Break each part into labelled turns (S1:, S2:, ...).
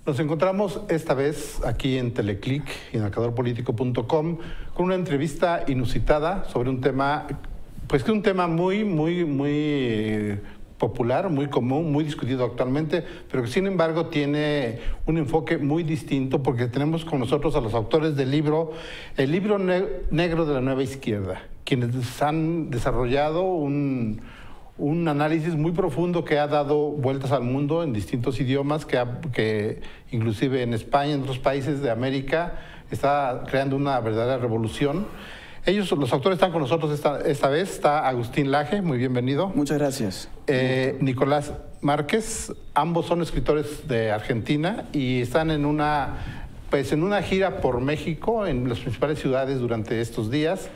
S1: Nos encontramos esta vez aquí en Teleclick y en marcadorpolitico.com con una entrevista inusitada sobre un tema, pues que es un tema muy popular, muy común, muy discutido actualmente, pero que sin embargo tiene un enfoque muy distinto porque tenemos con nosotros a los autores del libro, el libro negro de la nueva izquierda, quienes han desarrollado un análisis muy profundo que ha dado vueltas al mundo en distintos idiomas, que inclusive en España y en otros países de América está creando una verdadera revolución. Ellos, los autores, están con nosotros esta vez. Está Agustín Laje, muy bienvenido.
S2: Muchas gracias.
S1: Nicolás Márquez, ambos son escritores de Argentina y están en una gira por México, en las principales ciudades durante estos días.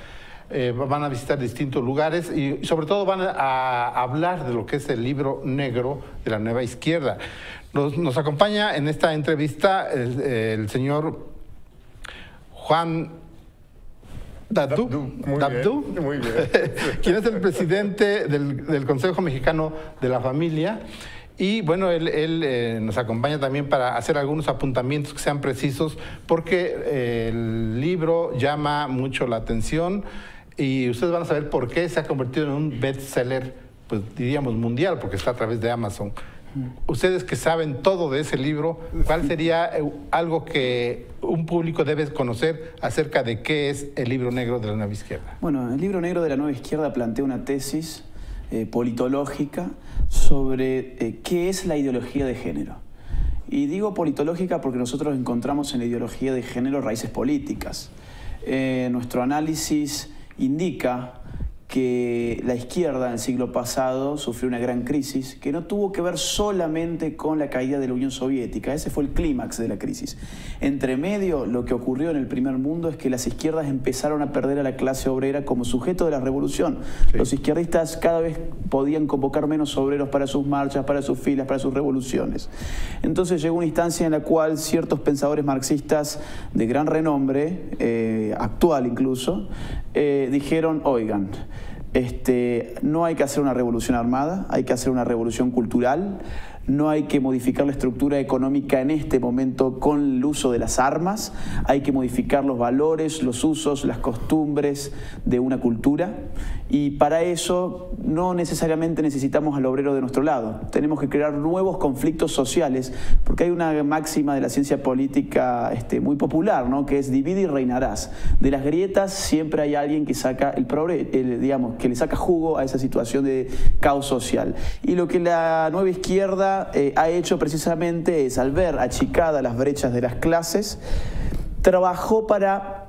S1: Van a visitar distintos lugares y sobre todo van a hablar de lo que es el libro negro de la nueva izquierda. Nos acompaña en esta entrevista el señor Juan Dabdú,
S3: muy bien.
S1: quien es el presidente del Consejo Mexicano de la Familia. Y bueno, él nos acompaña también para hacer algunos apuntamientos que sean precisos, porque el libro llama mucho la atención y ustedes van a saber por qué se ha convertido en un bestseller, pues diríamos mundial, porque está a través de Amazon. Ustedes que saben todo de ese libro, ¿cuál sería algo que un público debe conocer acerca de qué es el libro negro de la nueva izquierda?
S2: Bueno, el libro negro de la nueva izquierda plantea una tesis politológica sobre qué es la ideología de género. Y digo politológica porque nosotros encontramos en la ideología de género raíces políticas. Nuestro análisis indica que la izquierda en el siglo pasado sufrió una gran crisis que no tuvo que ver solamente con la caída de la Unión Soviética. Ese fue el clímax de la crisis. Entre medio, lo que ocurrió en el primer mundo es que las izquierdas empezaron a perder a la clase obrera como sujeto de la revolución. Sí. Los izquierdistas cada vez podían convocar menos obreros para sus marchas, para sus filas, para sus revoluciones. Entonces llegó una instancia en la cual ciertos pensadores marxistas de gran renombre, actual incluso, dijeron, oigan, no hay que hacer una revolución armada, hay que hacer una revolución cultural, no hay que modificar la estructura económica en este momento con el uso de las armas, hay que modificar los valores, los usos, las costumbres de una cultura, y para eso no necesariamente necesitamos al obrero de nuestro lado. Tenemos que crear nuevos conflictos sociales, porque hay una máxima de la ciencia política muy popular, ¿no?, que es divide y reinarás. De las grietas siempre hay alguien que saca que le saca jugo a esa situación de caos social. Y lo que la nueva izquierda ha hecho precisamente es, al ver achicadas las brechas de las clases, trabajó para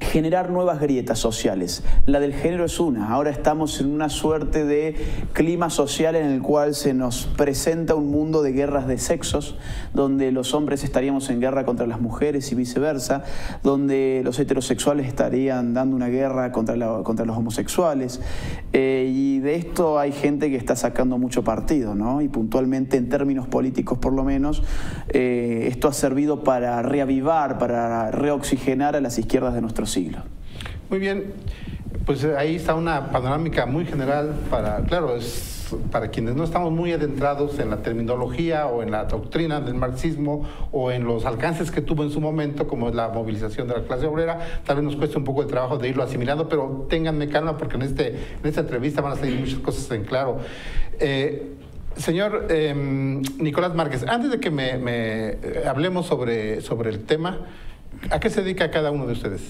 S2: generar nuevas grietas sociales. La del género es una. Ahora estamos en una suerte de clima social en el cual se nos presenta un mundo de guerras de sexos, donde los hombres estaríamos en guerra contra las mujeres y viceversa, donde los heterosexuales estarían dando una guerra contra los homosexuales. Y de esto hay gente que está sacando mucho partido, ¿no? Y puntualmente, en términos políticos por lo menos, esto ha servido para reavivar, para reoxigenar a las izquierdas de nuestro siglo.
S1: Muy bien, pues ahí está una panorámica muy general para quienes no estamos muy adentrados en la terminología o en la doctrina del marxismo o en los alcances que tuvo en su momento, como es la movilización de la clase obrera. Tal vez nos cueste un poco de trabajo de irlo asimilando, pero ténganme calma porque en esta entrevista van a salir muchas cosas en claro. Señor Nicolás Márquez, antes de que hablemos sobre el tema, ¿a qué se dedica cada uno de ustedes?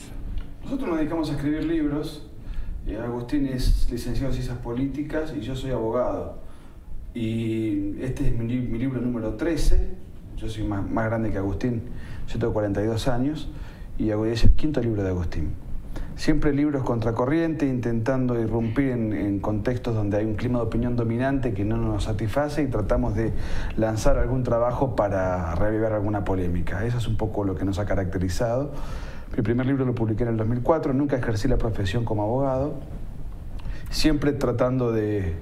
S4: Nosotros nos dedicamos a escribir libros. Agustín es licenciado en Ciencias Políticas y yo soy abogado. Y este es mi libro número 13. Yo soy más grande que Agustín. Yo tengo 42 años y es el quinto libro de Agustín. Siempre libros contracorriente, intentando irrumpir en contextos donde hay un clima de opinión dominante que no nos satisface y tratamos de lanzar algún trabajo para reavivar alguna polémica. Eso es un poco lo que nos ha caracterizado. Mi primer libro lo publiqué en el 2004, nunca ejercí la profesión como abogado, siempre tratando de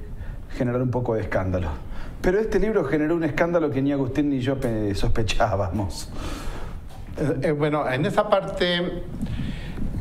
S4: generar un poco de escándalo. Pero este libro generó un escándalo que ni Agustín ni yo sospechábamos.
S1: Bueno, en esa parte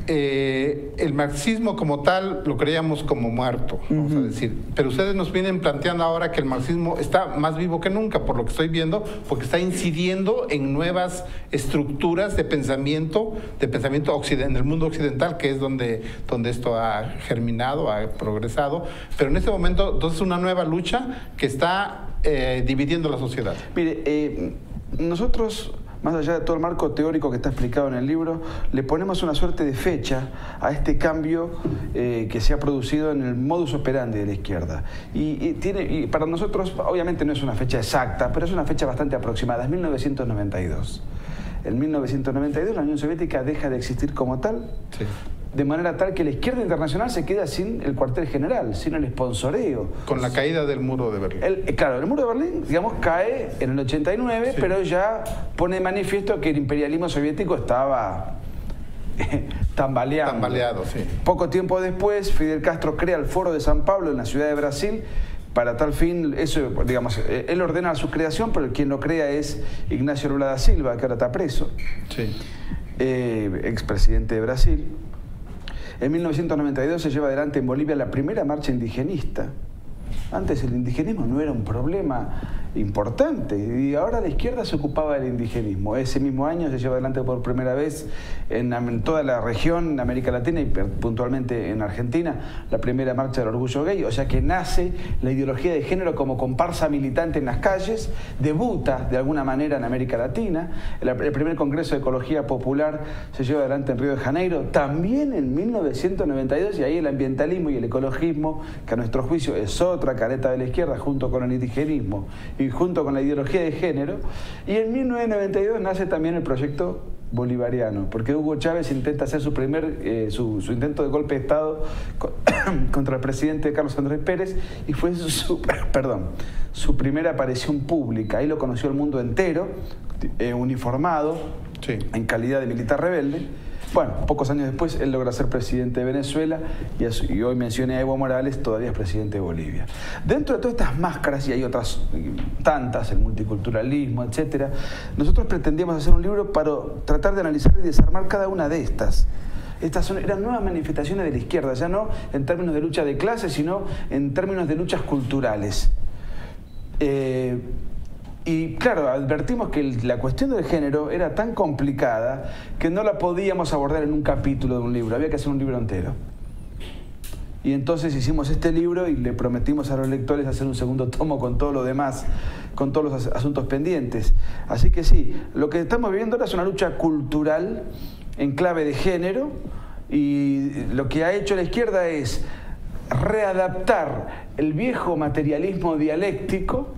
S1: el marxismo como tal lo creíamos como muerto, vamos a decir. Pero ustedes nos vienen planteando ahora que el marxismo está más vivo que nunca, por lo que estoy viendo, porque está incidiendo en nuevas estructuras de pensamiento en el mundo occidental, que es donde esto ha germinado, ha progresado. Pero en este momento, entonces, una nueva lucha que está dividiendo la sociedad.
S4: Mire, nosotros, más allá de todo el marco teórico que está explicado en el libro, le ponemos una suerte de fecha a este cambio que se ha producido en el modus operandi de la izquierda. Y para nosotros, obviamente no es una fecha exacta, pero es una fecha bastante aproximada, es 1992. En 1992 la Unión Soviética deja de existir como tal,
S1: Sí.
S4: de manera tal que la izquierda internacional se queda sin el cuartel general, sin el sponsoreo.
S1: Con la caída del muro de Berlín.
S4: Claro, el muro de Berlín, digamos, cae en el 89,
S1: Sí.
S4: pero ya pone de manifiesto que el imperialismo soviético estaba tambaleando.
S1: Tambaleado, sí.
S4: Poco tiempo después, Fidel Castro crea el Foro de San Pablo en la ciudad de Brasil. Para tal fin, eso, digamos, él ordena su creación, pero quien lo crea es Ignacio Lula da Silva, que ahora está preso,
S1: Sí.
S4: expresidente de Brasil. En 1992 se lleva adelante en Bolivia la primera marcha indigenista. Antes el indigenismo no era un problema importante y ahora la izquierda se ocupaba del indigenismo. Ese mismo año se lleva adelante por primera vez en toda la región, en América Latina y puntualmente en Argentina, la primera marcha del orgullo gay. O sea que nace la ideología de género como comparsa militante en las calles, debuta de alguna manera en América Latina. El primer Congreso de Ecología Popular se lleva adelante en Río de Janeiro, también en 1992, y ahí el ambientalismo y el ecologismo, que a nuestro juicio es otra careta de la izquierda, junto con el indigenismo y junto con la ideología de género. Y en 1992 nace también el proyecto bolivariano, porque Hugo Chávez intenta hacer su intento de golpe de Estado contra el presidente Carlos Andrés Pérez, y fue su primera aparición pública. Ahí lo conoció el mundo entero, uniformado,
S1: Sí.
S4: en calidad de militar rebelde. Bueno, pocos años después él logra ser presidente de Venezuela y hoy mencioné a Evo Morales, todavía es presidente de Bolivia. Dentro de todas estas máscaras, y hay otras tantas, el multiculturalismo, etcétera, nosotros pretendíamos hacer un libro para tratar de analizar y desarmar cada una de estas. Eran nuevas manifestaciones de la izquierda, ya no en términos de lucha de clases, sino en términos de luchas culturales. Y claro, advertimos que la cuestión del género era tan complicada que no la podíamos abordar en un capítulo de un libro, había que hacer un libro entero. Y entonces hicimos este libro y le prometimos a los lectores hacer un segundo tomo con todo lo demás, con todos los asuntos pendientes. Así que sí, lo que estamos viviendo ahora es una lucha cultural en clave de género, y lo que ha hecho la izquierda es readaptar el viejo materialismo dialéctico,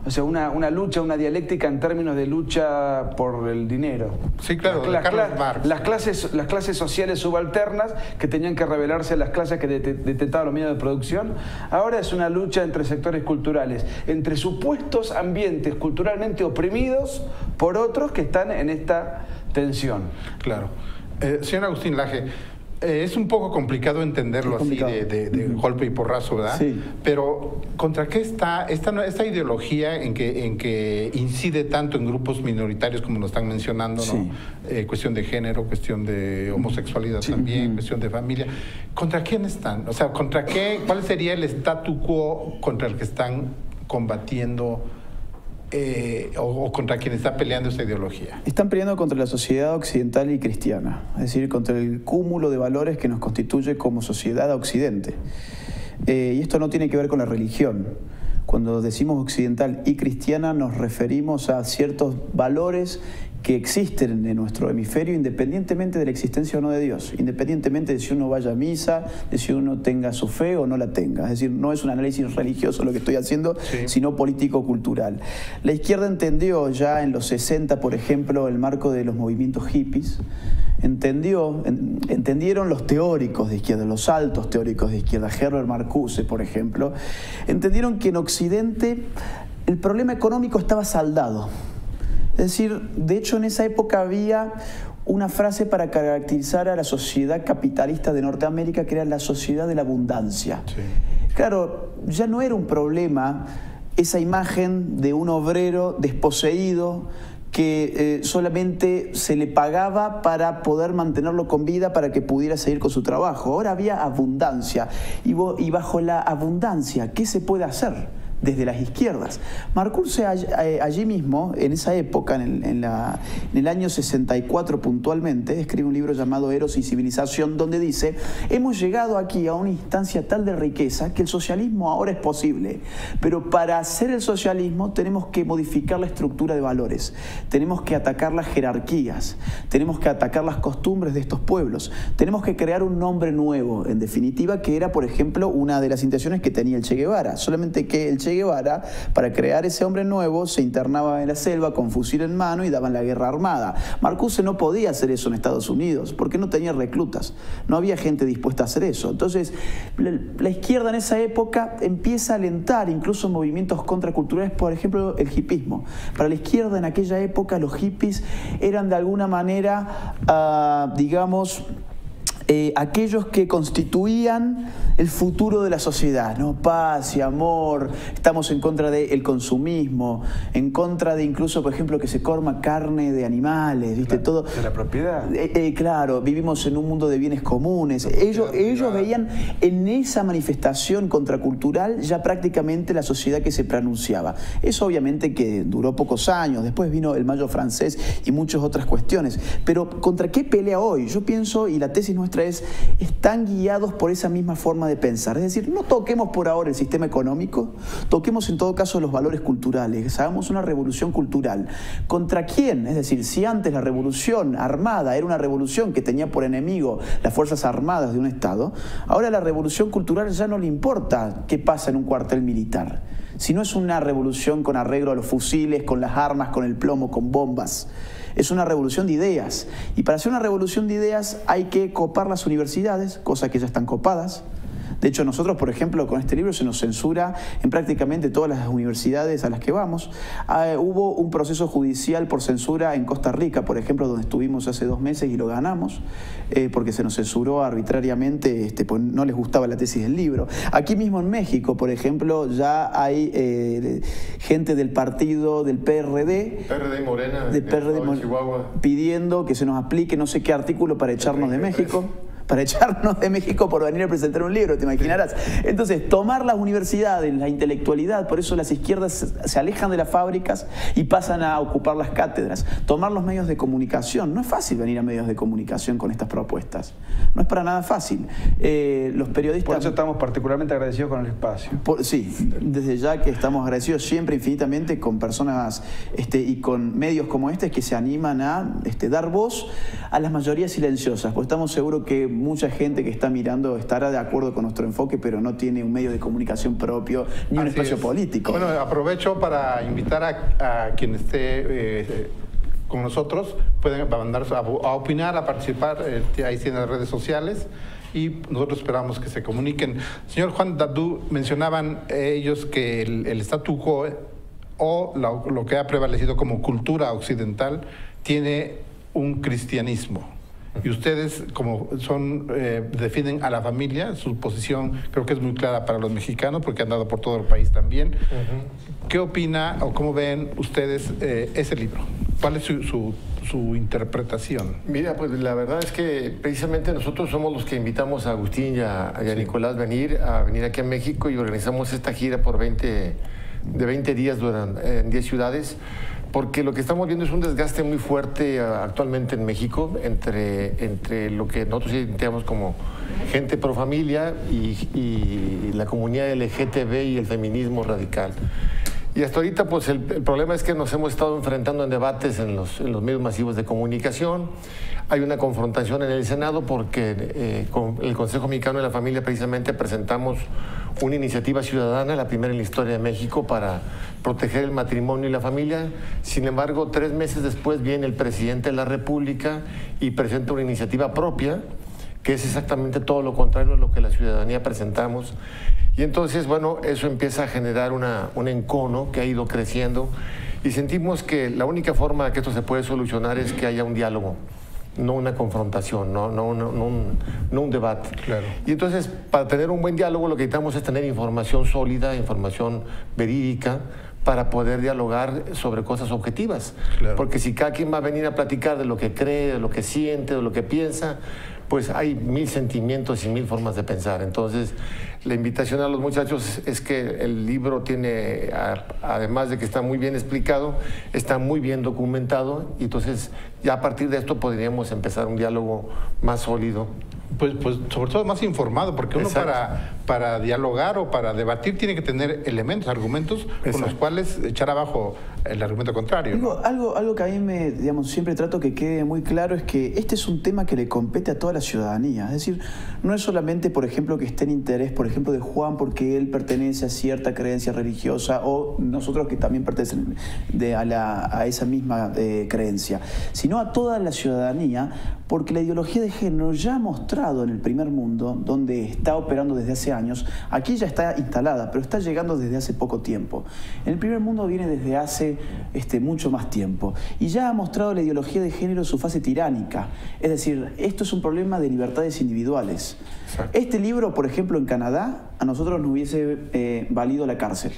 S4: o sea, una lucha, una dialéctica en términos de lucha por el dinero.
S1: Sí, claro, Carlos Marx.
S4: Las clases sociales subalternas que tenían que rebelarse a las clases que detentaban los medios de producción. Ahora es una lucha entre sectores culturales, entre supuestos ambientes culturalmente oprimidos por otros que están en esta tensión.
S1: Claro. Señor Agustín Laje, es un poco complicado entenderlo así de golpe y porrazo, ¿verdad?
S2: Sí.
S1: Pero ¿contra qué está esta ideología en que incide tanto en grupos minoritarios como lo están mencionando,
S2: Sí.
S1: ¿no? Cuestión de género, cuestión de homosexualidad también, cuestión de familia. ¿Contra quién están? O sea, ¿contra qué? ¿Cuál sería el statu quo contra el que están combatiendo o contra quien está peleando esta ideología?
S2: Están peleando contra la sociedad occidental y cristiana, es decir, contra el cúmulo de valores que nos constituye como sociedad occidente. Y esto no tiene que ver con la religión. Cuando decimos occidental y cristiana nos referimos a ciertos valores que existen en nuestro hemisferio independientemente de la existencia o no de Dios, independientemente de si uno vaya a misa, de si uno tenga su fe o no la tenga. Es decir, no es un análisis religioso lo que estoy haciendo, sino político-cultural. La izquierda entendió ya en los 60, por ejemplo, el marco de los movimientos hippies, entendieron los teóricos de izquierda, los altos teóricos de izquierda, Herbert Marcuse, por ejemplo, entendieron que en Occidente el problema económico estaba saldado. Es decir, de hecho en esa época había una frase para caracterizar a la sociedad capitalista de Norteamérica, que era la sociedad de la abundancia.
S1: Sí.
S2: Claro, ya no era un problema esa imagen de un obrero desposeído que solamente se le pagaba para poder mantenerlo con vida para que pudiera seguir con su trabajo. Ahora había abundancia y bajo la abundancia, ¿qué se puede hacer? Desde las izquierdas. Marcuse allí mismo, en esa época, en el año 64 puntualmente, escribe un libro llamado Eros y Civilización, donde dice: hemos llegado aquí a una instancia tal de riqueza que el socialismo ahora es posible, pero para hacer el socialismo tenemos que modificar la estructura de valores, tenemos que atacar las jerarquías, tenemos que atacar las costumbres de estos pueblos, tenemos que crear un nombre nuevo, en definitiva, que era, por ejemplo, una de las intenciones que tenía el Che Guevara, solamente que el Che Guevara, para crear ese hombre nuevo, se internaba en la selva con fusil en mano y daban la guerra armada. Marcuse no podía hacer eso en Estados Unidos porque no tenía reclutas, no había gente dispuesta a hacer eso. Entonces, la izquierda en esa época empieza a alentar incluso movimientos contraculturales, por ejemplo, el hipismo. Para la izquierda en aquella época los hippies eran de alguna manera, digamos, aquellos que constituían el futuro de la sociedad, ¿no? Paz y amor, estamos en contra del consumismo, en contra de incluso, por ejemplo, que se coma carne de animales, ¿viste? Todo.
S4: De la propiedad.
S2: Claro, vivimos en un mundo de bienes comunes. Ellos veían en esa manifestación contracultural ya prácticamente la sociedad que se pronunciaba. Eso obviamente que duró pocos años, después vino el Mayo francés y muchas otras cuestiones. Pero ¿contra qué pelea hoy? Yo pienso, y la tesis nuestra están guiados por esa misma forma de pensar. Es decir, no toquemos por ahora el sistema económico, toquemos en todo caso los valores culturales, hagamos una revolución cultural. ¿Contra quién? Es decir, si antes la revolución armada era una revolución que tenía por enemigo las fuerzas armadas de un Estado, ahora la revolución cultural ya no le importa qué pasa en un cuartel militar. Si no es una revolución con arreglo a los fusiles, con las armas, con el plomo, con bombas. Es una revolución de ideas. Y para hacer una revolución de ideas hay que copar las universidades, cosas que ya están copadas. De hecho, nosotros, por ejemplo, con este libro se nos censura en prácticamente todas las universidades a las que vamos. Hubo un proceso judicial por censura en Costa Rica, por ejemplo, donde estuvimos hace 2 meses y lo ganamos, porque se nos censuró arbitrariamente, pues no les gustaba la tesis del libro. Aquí mismo en México, por ejemplo, ya hay gente del partido del PRD,
S3: Morena,
S2: de PRD
S3: Chihuahua,
S2: pidiendo que se nos aplique no sé qué artículo para echarnos de México. Para echarnos de México por venir a presentar un libro, te imaginarás. Entonces, tomar las universidades, la intelectualidad, por eso las izquierdas se alejan de las fábricas y pasan a ocupar las cátedras. Tomar los medios de comunicación. No es fácil venir a medios de comunicación con estas propuestas. No es para nada fácil. Los periodistas...
S4: Por eso estamos particularmente agradecidos con el espacio.
S2: Sí, desde ya que estamos agradecidos siempre infinitamente con personas y con medios como este que se animan a dar voz a las mayorías silenciosas, porque estamos seguros que mucha gente que está mirando estará de acuerdo con nuestro enfoque, pero no tiene un medio de comunicación propio ni un espacio político.
S1: Bueno, aprovecho para invitar a quien esté con nosotros, pueden mandarse a opinar, a participar, ahí en las redes sociales, y nosotros esperamos que se comuniquen. Señor Juan Dadú, mencionaban ellos que el statu quo o lo que ha prevalecido como cultura occidental tiene un cristianismo. Y ustedes, como defienden a la familia, su posición creo que es muy clara para los mexicanos, porque han dado por todo el país también. ¿Qué opina o cómo ven ustedes ese libro? ¿Cuál es su interpretación?
S3: Mira, pues la verdad es que precisamente nosotros somos los que invitamos a Agustín y a Nicolás a venir aquí a México, y organizamos esta gira de 20 días en 10 ciudades. Porque lo que estamos viendo es un desgaste muy fuerte actualmente en México entre lo que nosotros identificamos como gente pro familia y la comunidad LGTB y el feminismo radical. Y hasta ahorita pues el problema es que nos hemos estado enfrentando en debates en los medios masivos de comunicación. Hay una confrontación en el Senado porque con el Consejo Mexicano de la Familia precisamente presentamos una iniciativa ciudadana, la primera en la historia de México, para proteger el matrimonio y la familia. Sin embargo, 3 meses después viene el presidente de la República y presenta una iniciativa propia, que es exactamente todo lo contrario a lo que la ciudadanía presentamos. Y entonces, bueno, eso empieza a generar un encono que ha ido creciendo, y sentimos que la única forma de que esto se puede solucionar es que haya un diálogo, no una confrontación, no un debate.
S1: Claro.
S3: Y entonces, para tener un buen diálogo, lo que necesitamos es tener información sólida, información verídica, para poder dialogar sobre cosas objetivas.
S1: Claro.
S3: Porque si cada quien va a venir a platicar de lo que cree, de lo que siente, de lo que piensa, pues hay 1000 sentimientos y 1000 formas de pensar. Entonces, la invitación a los muchachos es que el libro tiene, además de que está muy bien explicado, está muy bien documentado, y entonces ya a partir de esto podríamos empezar un diálogo más sólido.
S1: Pues sobre todo más informado, porque uno para dialogar o para debatir tiene que tener elementos, argumentos con los cuales echar abajo el argumento contrario.
S2: Digo, algo que a mí digamos, siempre trato que quede muy claro es que este es un tema que le compete a toda la ciudadanía. Es decir, no es solamente, por ejemplo, que esté en interés, por ejemplo, de Juan porque él pertenece a cierta creencia religiosa, o nosotros que también pertenecen a esa misma creencia, sino a toda la ciudadanía, porque la ideología de género ya ha mostrado en el primer mundo, donde está operando desde hace años, aquí ya está instalada, pero está llegando desde hace poco tiempo. En el primer mundo viene desde hace mucho más tiempo, y ya ha mostrado la ideología de género su fase tiránica. Es decir, esto es un problema de libertades individuales.
S3: Exacto.
S2: Este libro, por ejemplo, en Canadá, a nosotros nos hubiese valido la cárcel.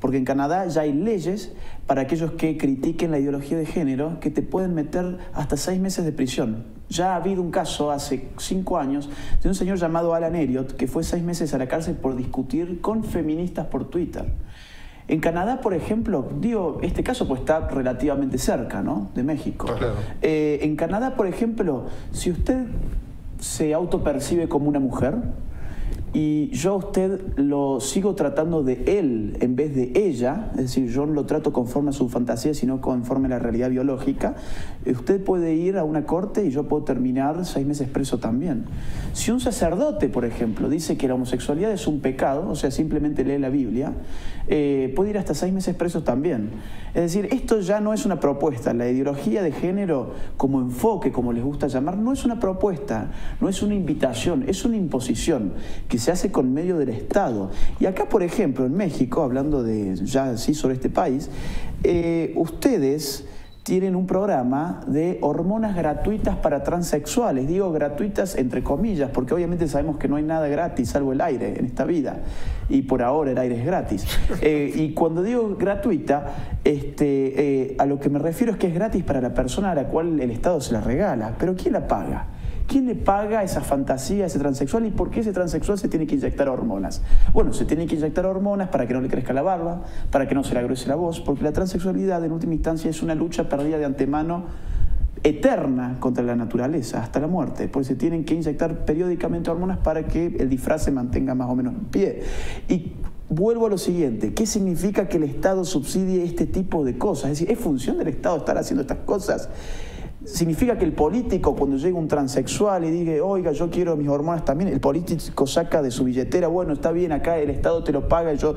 S2: Porque en Canadá ya hay leyes para aquellos que critiquen la ideología de género que te pueden meter hasta 6 meses de prisión. Ya ha habido un caso hace 5 años de un señor llamado Alan Elliot que fue 6 meses a la cárcel por discutir con feministas por Twitter. En Canadá, por ejemplo, digo, este caso pues está relativamente cerca, ¿no?, de México.
S1: Claro.
S2: En Canadá, por ejemplo, si usted se autopercibe como una mujer, y yo a usted lo sigo tratando de él en vez de ella, es decir, yo no lo trato conforme a su fantasía, sino conforme a la realidad biológica, usted puede ir a una corte y yo puedo terminar 6 meses preso también. Si un sacerdote, por ejemplo, dice que la homosexualidad es un pecado, o sea, simplemente lee la Biblia, puede ir hasta 6 meses preso también. Es decir, esto ya no es una propuesta. La ideología de género como enfoque, como les gusta llamar, no es una propuesta, no es una invitación, es una imposición que se hace con medio del Estado. Y acá, por ejemplo, en México, hablando de ya sí sobre este país, ustedes tienen un programa de hormonas gratuitas para transexuales. Digo gratuitas entre comillas, porque obviamente sabemos que no hay nada gratis salvo el aire en esta vida. Y por ahora el aire es gratis. Y cuando digo gratuita, a lo que me refiero es que es gratis para la persona a la cual el Estado se la regala. Pero ¿quién la paga? ¿Quién le paga esa fantasía a ese transexual y por qué ese transexual se tiene que inyectar hormonas? Bueno, se tiene que inyectar hormonas para que no le crezca la barba, para que no se le agruese la voz, porque la transexualidad en última instancia es una lucha perdida de antemano eterna contra la naturaleza, hasta la muerte, porque se tienen que inyectar periódicamente hormonas para que el disfraz se mantenga más o menos en pie. Y vuelvo a lo siguiente, ¿qué significa que el Estado subsidie este tipo de cosas? Es decir, ¿es función del Estado estar haciendo estas cosas? Significa que el político, cuando llega un transexual y diga, oiga, yo quiero mis hormonas también, el político saca de su billetera, bueno, está bien, acá el Estado te lo paga, yo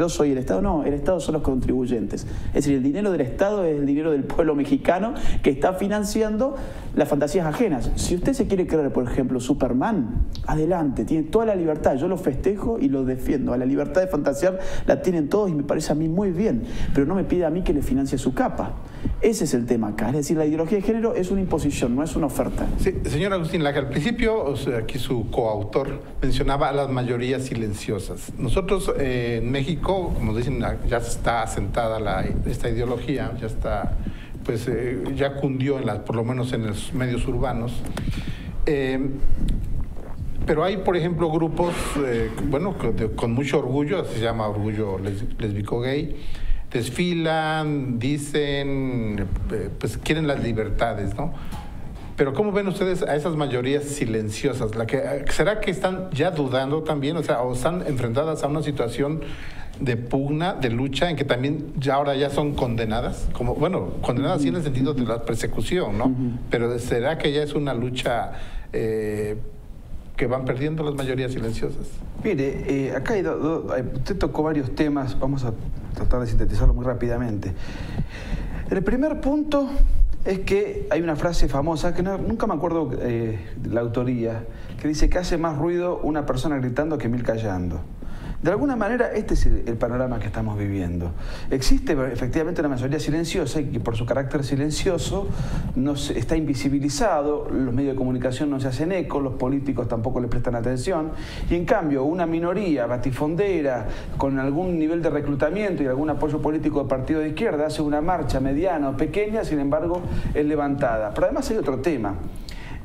S2: soy el Estado. No, el Estado son los contribuyentes. Es decir, el dinero del Estado es el dinero del pueblo mexicano que está financiando las fantasías ajenas. Si usted se quiere creer, por ejemplo, Superman, adelante, tiene toda la libertad, yo lo festejo y lo defiendo. A la libertad de fantasear la tienen todos y me parece a mí muy bien, pero no me pide a mí que le financie su capa. Ese es el tema acá, es decir, la ideología de género es una imposición, no es una oferta.
S1: Sí, señor Agustín Laje, al principio, aquí su coautor mencionaba a las mayorías silenciosas. Nosotros en México, como dicen, ya está asentada esta ideología, ya está, pues ya cundió, por lo menos en los medios urbanos. Pero hay, por ejemplo, grupos, con mucho orgullo, se llama orgullo lésbico gay, desfilan, dicen, pues quieren las libertades, ¿no? Pero ¿cómo ven ustedes a esas mayorías silenciosas? ¿Será que están ya dudando también, o están enfrentadas a una situación de pugna, de lucha, en que también ahora ya son condenadas? Condenadas sí en el sentido de la persecución, ¿no? Pero ¿será que ya es una lucha que van perdiendo las mayorías silenciosas?
S4: Mire, acá usted tocó varios temas, vamos a tratar de sintetizarlo muy rápidamente. El primer punto es que hay una frase famosa, que nunca me acuerdo de la autoría, que dice que hace más ruido una persona gritando que 1000 callando. De alguna manera, este es el panorama que estamos viviendo. Existe efectivamente una mayoría silenciosa y que por su carácter silencioso está invisibilizado, los medios de comunicación no se hacen eco, los políticos tampoco le prestan atención, y en cambio una minoría batifondera con algún nivel de reclutamiento y algún apoyo político de partido de izquierda hace una marcha mediana o pequeña, sin embargo es levantada. Pero además hay otro tema.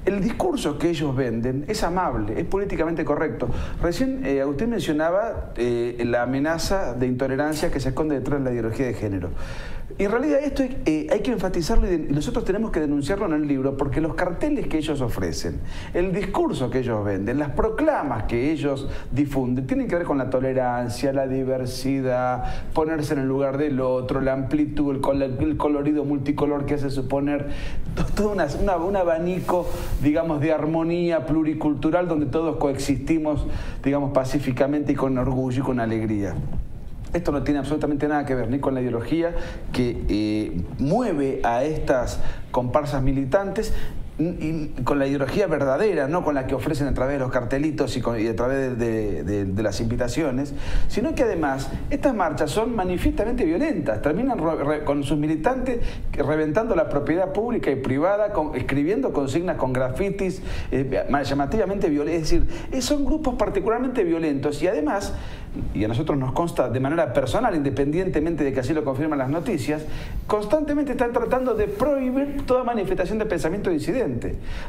S4: El discurso que ellos venden es amable, es políticamente correcto. Recién Agustín mencionaba la amenaza de intolerancia que se esconde detrás de la ideología de género. Y en realidad esto hay que enfatizarlo y nosotros tenemos que denunciarlo en el libro, porque los carteles que ellos ofrecen, el discurso que ellos venden, las proclamas que ellos difunden, tienen que ver con la tolerancia, la diversidad, ponerse en el lugar del otro, la amplitud, el colorido multicolor que hace suponer todo un abanico, digamos, de armonía pluricultural donde todos coexistimos, digamos, pacíficamente y con orgullo y con alegría. Esto no tiene absolutamente nada que ver ni con la ideología que mueve a estas comparsas militantes, y con la ideología verdadera, no con la que ofrecen a través de los cartelitos y a través de las invitaciones, sino que además estas marchas son manifiestamente violentas, terminan con sus militantes reventando la propiedad pública y privada, escribiendo consignas con grafitis llamativamente violentos, es decir, son grupos particularmente violentos y además, y a nosotros nos consta de manera personal, independientemente de que así lo confirman las noticias, constantemente están tratando de prohibir toda manifestación de pensamiento disidente.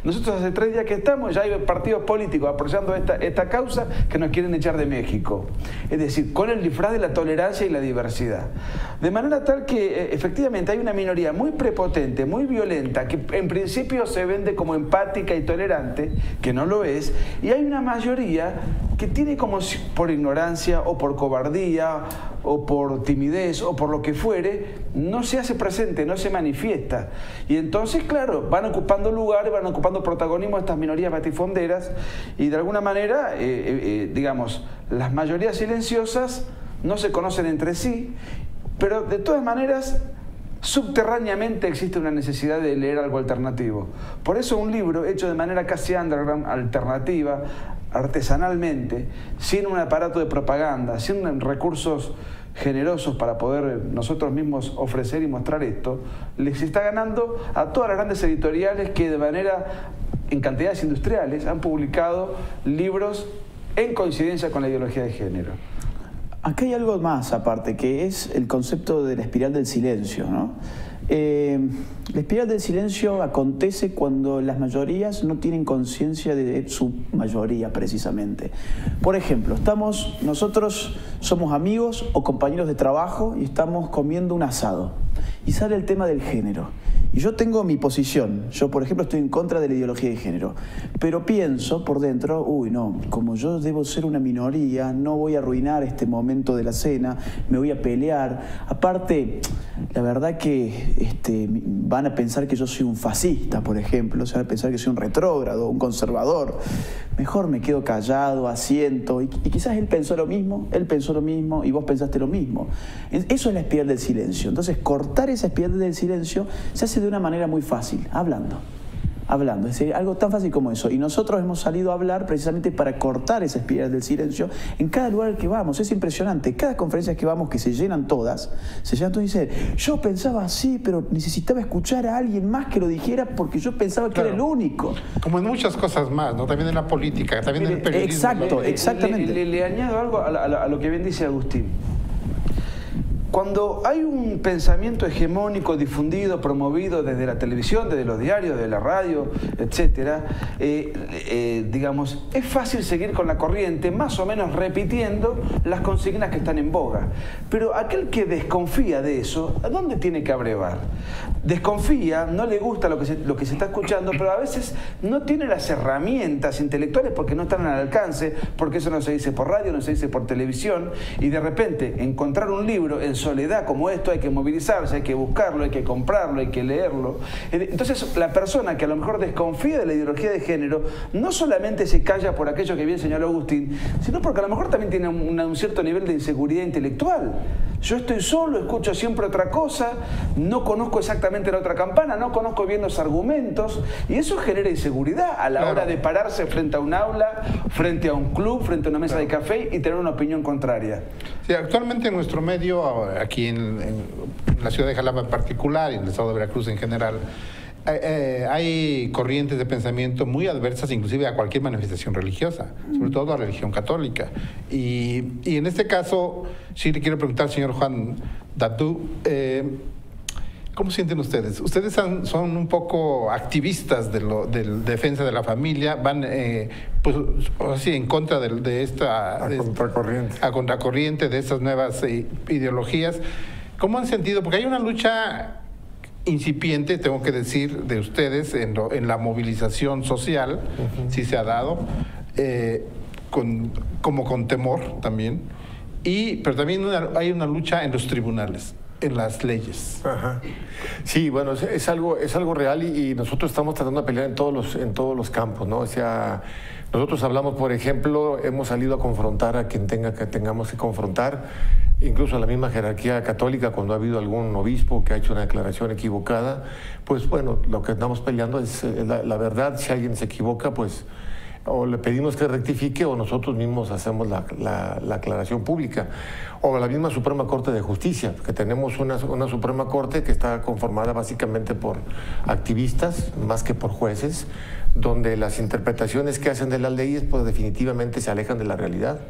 S4: Nosotros hace 3 días que estamos, ya hay partidos políticos apoyando esta causa que nos quieren echar de México. Es decir, con el disfraz de la tolerancia y la diversidad. De manera tal que efectivamente hay una minoría muy prepotente, muy violenta, que en principio se vende como empática y tolerante, que no lo es, y hay una mayoría que tiene como por ignorancia o por cobardía o por timidez o por lo que fuere, no se hace presente, no se manifiesta. Y entonces, claro, van ocupando lugares, van ocupando protagonismo estas minorías batifonderas y de alguna manera, digamos, las mayorías silenciosas no se conocen entre sí, pero de todas maneras subterráneamente existe una necesidad de leer algo alternativo. Por eso un libro hecho de manera casi underground, alternativa, artesanalmente, sin un aparato de propaganda, sin recursos generosos para poder nosotros mismos ofrecer y mostrar esto, les está ganando a todas las grandes editoriales que de manera, en cantidades industriales, han publicado libros en coincidencia con la ideología de género.
S2: Acá hay algo más aparte, que es el concepto de la espiral del silencio, ¿no? La espiral del silencio acontece cuando las mayorías no tienen conciencia de su mayoría, precisamente. Por ejemplo, nosotros somos amigos o compañeros de trabajo y estamos comiendo un asado y sale el tema del género. Y yo tengo mi posición. Yo, por ejemplo, estoy en contra de la ideología de género. Pero pienso por dentro, uy, no, como yo debo ser una minoría, no voy a arruinar este momento de la cena, me voy a pelear. Aparte, la verdad que van a pensar que yo soy un fascista, por ejemplo. Se van a pensar que soy un retrógrado, un conservador. Mejor me quedo callado, asiento. Y quizás él pensó lo mismo y vos pensaste lo mismo. Eso es la espiral del silencio. Entonces, cortar esa espiral del silencio se hace de una manera muy fácil, hablando, es decir, algo tan fácil como eso. Y nosotros hemos salido a hablar precisamente para cortar esa espiral del silencio en cada lugar al que vamos. Es impresionante, cada conferencia que vamos, que se llenan todas y dicen, yo pensaba así, pero necesitaba escuchar a alguien más que lo dijera porque yo pensaba que era el único.
S1: Como en muchas cosas más, ¿no? También en la política, también en el periodismo.
S2: Exacto, exactamente.
S4: Le añado algo a lo que bien dice Agustín. Cuando hay un pensamiento hegemónico difundido, promovido desde la televisión, desde los diarios, de la radio, etcétera, digamos, es fácil seguir con la corriente, más o menos repitiendo las consignas que están en boga. Pero aquel que desconfía de eso, ¿a dónde tiene que abrevar? Desconfía, no le gusta lo que se está escuchando, pero a veces no tiene las herramientas intelectuales porque no están al alcance, porque eso no se dice por radio, no se dice por televisión, y de repente encontrar un libro en soledad como esto, hay que movilizarse, hay que buscarlo, hay que comprarlo, hay que leerlo. Entonces la persona que a lo mejor desconfía de la ideología de género no solamente se calla por aquello que bien señaló Agustín, sino porque a lo mejor también tiene un cierto nivel de inseguridad intelectual. Yo estoy solo, escucho siempre otra cosa, no conozco exactamente la otra campana, no conozco bien los argumentos, y eso genera inseguridad a la hora de pararse frente a un aula, frente a un club, frente a una mesa de café y tener una opinión contraria.
S1: Sí, actualmente en nuestro medio, aquí en la ciudad de Jalapa en particular y en el estado de Veracruz en general, hay corrientes de pensamiento muy adversas inclusive a cualquier manifestación religiosa, sobre todo a la religión católica. Y en este caso, sí le quiero preguntar al señor Juan Datú, ¿cómo sienten ustedes? Ustedes son un poco activistas de defensa de la familia, van pues así en contra de esta...
S3: contracorriente.
S1: A contracorriente de estas nuevas ideologías. ¿Cómo han sentido? Porque hay una lucha incipiente, tengo que decir, de ustedes en la movilización social, sí se ha dado, como con temor también, pero también hay una lucha en los tribunales, en las leyes.
S3: Ajá. Sí, bueno, es algo real y nosotros estamos tratando de pelear en todos los campos, ¿no? O sea, nosotros hablamos, por ejemplo, hemos salido a confrontar a quien tengamos que confrontar, incluso a la misma jerarquía católica, cuando ha habido algún obispo que ha hecho una declaración equivocada, pues bueno, lo que estamos peleando es la verdad. Si alguien se equivoca, pues o le pedimos que rectifique o nosotros mismos hacemos la aclaración pública. O la misma Suprema Corte de Justicia, que tenemos una Suprema Corte que está conformada básicamente por activistas más que por jueces, donde las interpretaciones que hacen de las leyes pues definitivamente se alejan de la realidad.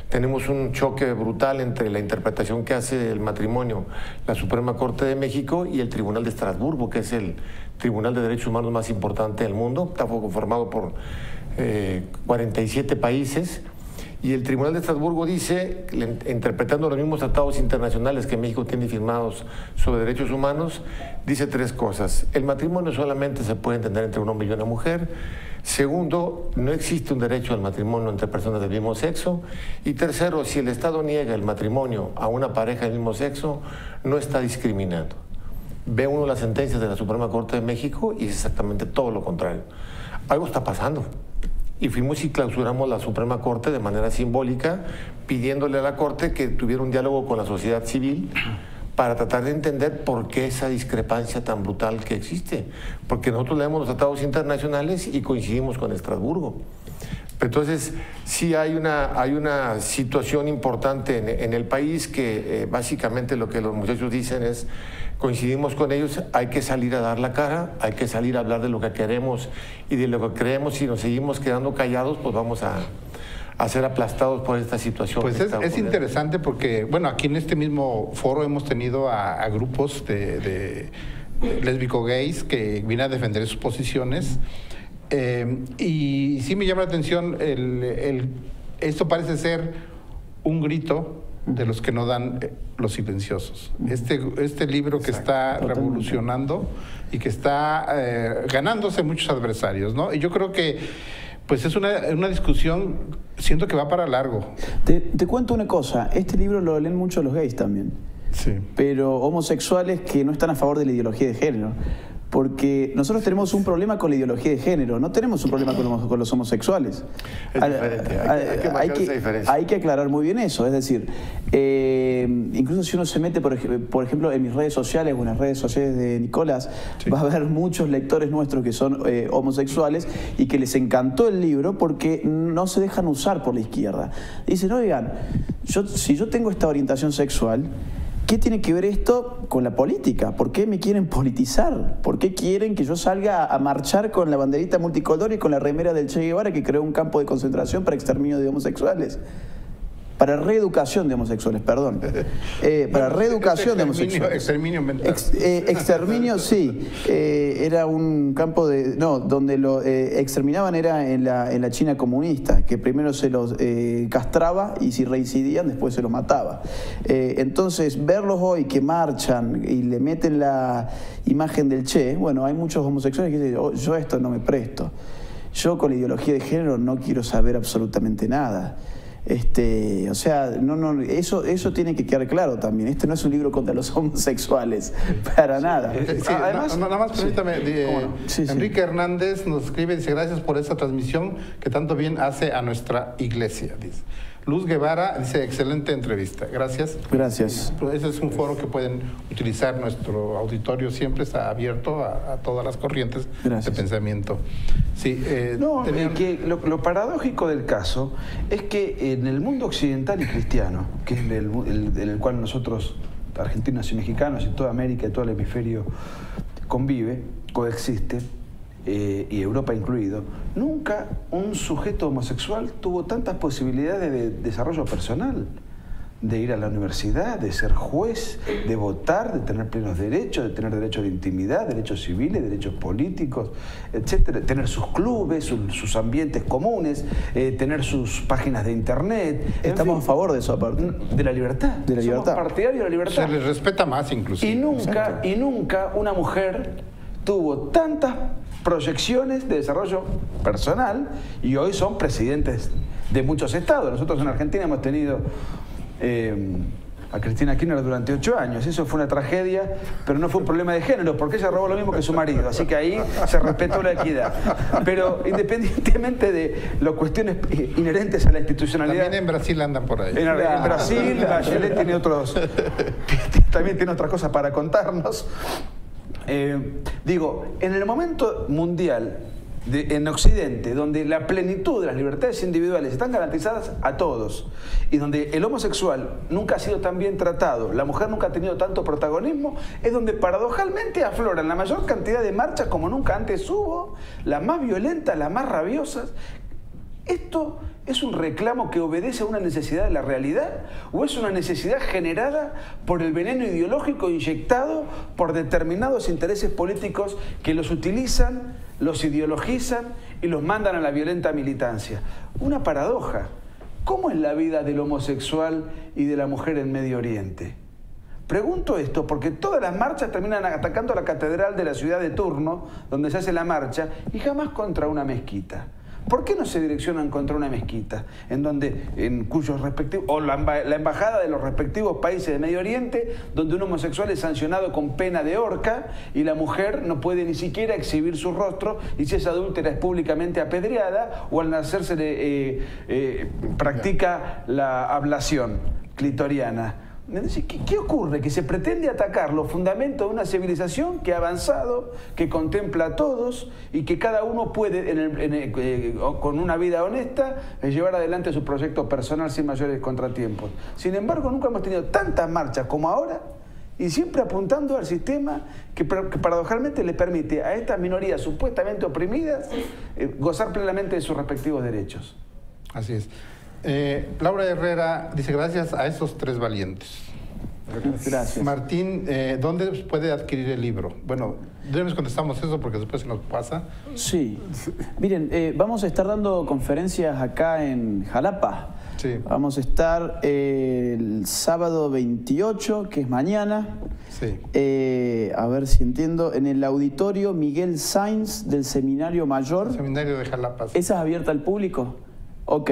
S3: Tenemos un choque brutal entre la interpretación que hace el matrimonio la Suprema Corte de México y el Tribunal de Estrasburgo, que es el Tribunal de Derechos Humanos más importante del mundo. Está conformado por 47 países, y el Tribunal de Estrasburgo dice, interpretando los mismos tratados internacionales que México tiene firmados sobre derechos humanos, dice tres cosas. El matrimonio solamente se puede entender entre un hombre y una mujer. Segundo, no existe un derecho al matrimonio entre personas del mismo sexo. Y tercero, si el Estado niega el matrimonio a una pareja del mismo sexo, no está discriminando. Ve uno las sentencias de la Suprema Corte de México y es exactamente todo lo contrario. Algo está pasando. Y fuimos y clausuramos la Suprema Corte de manera simbólica, pidiéndole a la Corte que tuviera un diálogo con la sociedad civil para tratar de entender por qué esa discrepancia tan brutal que existe. Porque nosotros leemos los tratados internacionales y coincidimos con Estrasburgo. Entonces, sí hay una situación importante en el país que básicamente lo que los muchachos dicen es, coincidimos con ellos, hay que salir a dar la cara, hay que salir a hablar de lo que queremos y de lo que creemos. Si nos seguimos quedando callados, pues vamos a ser aplastados por esta situación.
S1: Pues es interesante porque, bueno, aquí en este mismo foro hemos tenido a grupos de lésbico-gays que vienen a defender sus posiciones. Y sí me llama la atención, esto parece ser un grito de los que no dan los silenciosos. Este libro que está revolucionando y que está ganándose muchos adversarios, ¿no? Y yo creo que pues es una discusión, siento que va para largo.
S2: Te cuento una cosa, este libro lo leen mucho los gays también,
S1: sí,
S2: pero homosexuales que no están a favor de la ideología de género. Porque nosotros tenemos un problema con la ideología de género, no tenemos un problema con los homosexuales.
S3: Es diferente, hay que esa diferencia.
S2: Hay que aclarar muy bien eso, es decir, incluso si uno se mete, por ejemplo, en mis redes sociales o en las redes sociales de Nicolás, sí, va a haber muchos lectores nuestros que son homosexuales y que les encantó el libro porque no se dejan usar por la izquierda. Dicen, oigan, si yo tengo esta orientación sexual, ¿qué tiene que ver esto con la política? ¿Por qué me quieren politizar? ¿Por qué quieren que yo salga a marchar con la banderita multicolor y con la remera del Che Guevara que creó un campo de concentración para exterminio de homosexuales? Para reeducación de homosexuales, perdón. Para reeducación de homosexuales.
S1: Exterminio mental.
S2: Exterminio, sí. Era un campo donde lo exterminaban era en la China comunista, que primero se los castraba y si reincidían después se los mataba. Entonces, verlos hoy que marchan y le meten la imagen del Che, bueno, hay muchos homosexuales que dicen, oh, yo a esto no me presto. Yo con la ideología de género no quiero saber absolutamente nada. O sea, eso tiene que quedar claro también. Este no es un libro contra los homosexuales, para nada.
S1: Sí, además, nada más permítame, Enrique Hernández nos escribe, dice, gracias por esta transmisión que tanto bien hace a nuestra iglesia, dice. Luz Guevara dice, excelente entrevista. Gracias.
S2: Gracias.
S1: Ese es un foro que pueden utilizar. Nuestro auditorio siempre está abierto a todas las corrientes de pensamiento. Sí,
S4: no, que lo paradójico del caso es que en el mundo occidental y cristiano, que es en el cual nosotros, argentinos y mexicanos y toda América y todo el hemisferio coexiste, y Europa incluido, nunca un sujeto homosexual tuvo tantas posibilidades de desarrollo personal, de ir a la universidad, de ser juez, de votar, de tener plenos derechos, de tener derechos de intimidad, derechos civiles, derechos políticos, etcétera, tener sus clubes, sus ambientes comunes, tener sus páginas de internet.
S2: Estamos a favor de eso, aparte.
S4: De la libertad.
S2: De la libertad.
S4: Somos partidarios de la libertad.
S1: Se les respeta más, inclusive.
S4: Y nunca una mujer tuvo tantas proyecciones de desarrollo personal y hoy son presidentes de muchos estados. Nosotros en Argentina hemos tenido a Cristina Kirchner durante 8 años. Eso fue una tragedia, pero no fue un problema de género, porque ella robó lo mismo que su marido, así que ahí se respetó la equidad. Pero independientemente de las cuestiones inherentes a la institucionalidad...
S1: También en Brasil andan por ahí.
S4: En Brasil, Bachelet tiene también tiene otras cosas para contarnos. Digo, en el momento mundial, en Occidente, donde la plenitud de las libertades individuales están garantizadas a todos y donde el homosexual nunca ha sido tan bien tratado, la mujer nunca ha tenido tanto protagonismo, es donde paradojalmente afloran la mayor cantidad de marchas como nunca antes hubo, las más violentas, las más rabiosas. ¿Esto es un reclamo que obedece a una necesidad de la realidad o es una necesidad generada por el veneno ideológico inyectado por determinados intereses políticos que los utilizan, los ideologizan y los mandan a la violenta militancia? Una paradoja. ¿Cómo es la vida del homosexual y de la mujer en Medio Oriente? Pregunto esto porque todas las marchas terminan atacando a la catedral de la ciudad de turno, donde se hace la marcha, y jamás contra una mezquita. ¿Por qué no se direccionan contra una mezquita en cuyos respectivos, o la embajada de los respectivos países de Medio Oriente, donde un homosexual es sancionado con pena de horca y la mujer no puede ni siquiera exhibir su rostro y si es adúltera es públicamente apedreada o al nacerse practica la ablación clitoriana? ¿Qué ocurre? Que se pretende atacar los fundamentos de una civilización que ha avanzado, que contempla a todos y que cada uno puede, con una vida honesta, llevar adelante su proyecto personal sin mayores contratiempos. Sin embargo, nunca hemos tenido tantas marchas como ahora y siempre apuntando al sistema que paradojalmente le permite a estas minorías supuestamente oprimidas gozar plenamente de sus respectivos derechos.
S1: Así es. Laura Herrera dice, gracias a esos 3 valientes.
S2: Gracias.
S1: Martín, ¿dónde puede adquirir el libro? Bueno, debemos contestamos eso porque después se nos pasa.
S2: Sí. Miren, vamos a estar dando conferencias acá en Jalapa.
S1: Sí.
S2: Vamos a estar el sábado 28, que es mañana.
S1: Sí.
S2: A ver si entiendo. En el auditorio Miguel Sainz del Seminario Mayor.
S1: El Seminario de Jalapa.
S2: ¿Esa es abierta al público? Ok.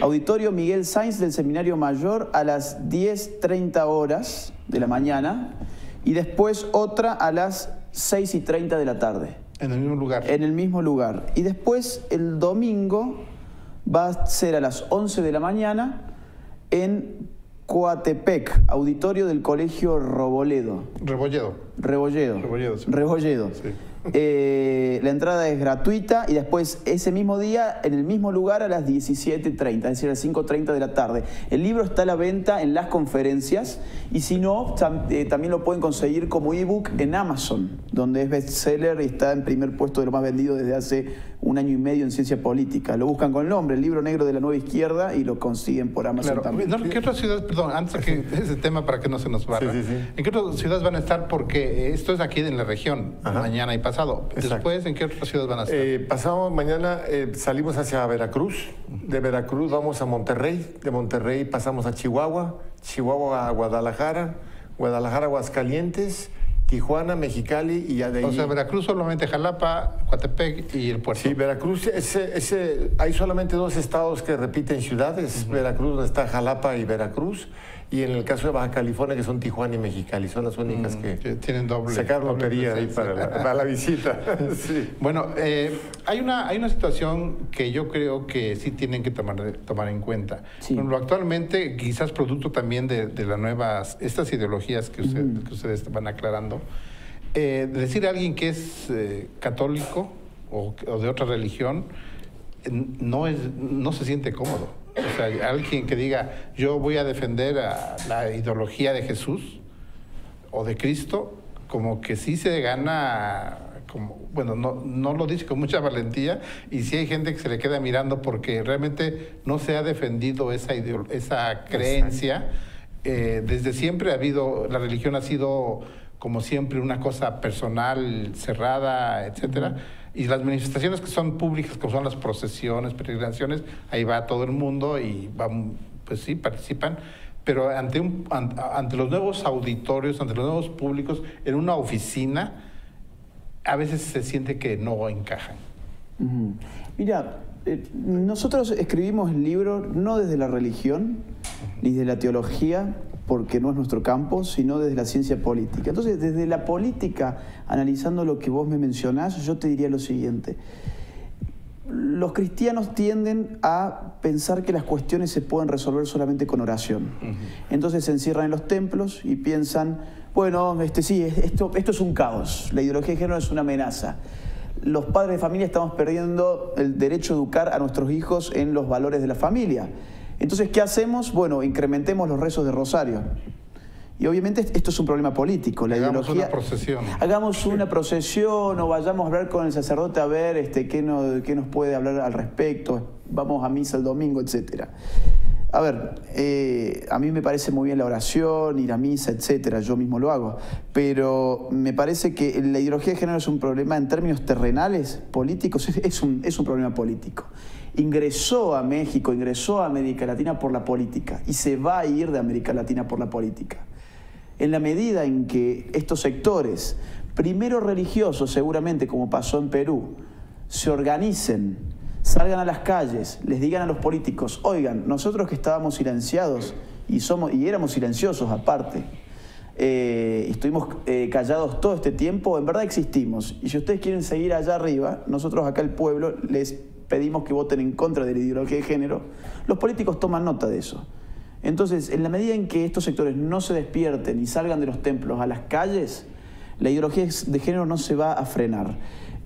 S2: Auditorio Miguel Sainz del Seminario Mayor a las 10:30 horas de la mañana y después otra a las 6:30 de la tarde.
S1: En el mismo lugar.
S2: En el mismo lugar. Y después el domingo va a ser a las 11 de la mañana en Coatepec, auditorio del Colegio Rebolledo.
S1: Sí.
S2: La entrada es gratuita y después ese mismo día, en el mismo lugar, a las 17:30, es decir, a las 5:30 de la tarde. El libro está a la venta en las conferencias y si no, también lo pueden conseguir como ebook en Amazon, donde es bestseller y está en primer puesto de lo más vendido desde hace 1 año y medio en ciencia política. Lo buscan con el nombre, el libro negro de la nueva izquierda, y lo consiguen por Amazon también.
S1: ¿Qué otras ciudades, perdón, antes que ese tema para que no se nos barra, ¿en qué otras ciudades van a estar? Porque esto es aquí en la región, mañana y pasado.
S3: Exacto.
S1: Después, ¿en qué otras ciudades van a estar?
S3: Pasado mañana salimos hacia Veracruz, de Veracruz vamos a Monterrey, de Monterrey pasamos a Chihuahua, Chihuahua a Guadalajara, Guadalajara a Aguascalientes, Tijuana, Mexicali y ya de ahí...
S1: O sea, Veracruz solamente Jalapa, Coatepec y el puerto.
S3: Sí, Veracruz, hay solamente 2 estados que repiten ciudades, Veracruz, donde está Jalapa y Veracruz, y en el caso de Baja California, que son Tijuana y Mexicali, son las únicas que
S1: tienen doble.
S3: Sacaron
S1: doble
S3: lotería ahí
S1: presencia.
S3: para la visita. Sí.
S1: Bueno, hay una situación que yo creo que sí tienen que tomar en cuenta.
S2: Sí.
S1: Por ejemplo, actualmente, quizás producto también de las nuevas, estas ideologías que ustedes van aclarando, decir a alguien que es católico o de otra religión no se siente cómodo. O sea, alguien que diga, yo voy a defender a la ideología de Jesús o de Cristo, como que sí se gana, como, bueno, no lo dice con mucha valentía, y sí hay gente que se le queda mirando porque realmente no se ha defendido esa creencia. Desde siempre la religión ha sido como siempre una cosa personal, cerrada, etcétera. Y las manifestaciones que son públicas, como son las procesiones, peregrinaciones, ahí va todo el mundo y pues sí, participan. Pero ante los nuevos auditorios, ante los nuevos públicos, en una oficina, a veces se siente que no encajan.
S2: Mira, nosotros escribimos el libro no desde la religión, ni de la teología, porque no es nuestro campo, sino desde la ciencia política. Entonces, desde la política, analizando lo que vos me mencionás, yo te diría lo siguiente. Los cristianos tienden a pensar que las cuestiones se pueden resolver solamente con oración. Entonces se encierran en los templos y piensan, bueno, sí, esto es un caos, la ideología de género es una amenaza. Los padres de familia estamos perdiendo el derecho a educar a nuestros hijos en los valores de la familia. Entonces, ¿qué hacemos? Bueno, incrementemos los rezos de rosario. Y obviamente esto es un problema político.
S1: Hagamos una procesión.
S2: Hagamos una procesión o vayamos a hablar con el sacerdote a ver qué nos puede hablar al respecto. Vamos a misa el domingo, etc. A ver, a mí me parece muy bien la oración, ir a misa, etcétera. Yo mismo lo hago. Pero me parece que la ideología de género es un problema en términos terrenales, políticos, es un problema político. Ingresó a México, ingresó a América Latina por la política y se va a ir de América Latina por la política. En la medida en que estos sectores, primero religiosos seguramente, como pasó en Perú, se organicen, salgan a las calles, les digan a los políticos, oigan, nosotros que estábamos silenciados y éramos silenciosos aparte, estuvimos callados todo este tiempo, en verdad existimos. Y si ustedes quieren seguir allá arriba, nosotros acá el pueblo les pedimos que voten en contra de la ideología de género. Los políticos toman nota de eso. Entonces, en la medida en que estos sectores no se despierten y salgan de los templos a las calles, la ideología de género no se va a frenar.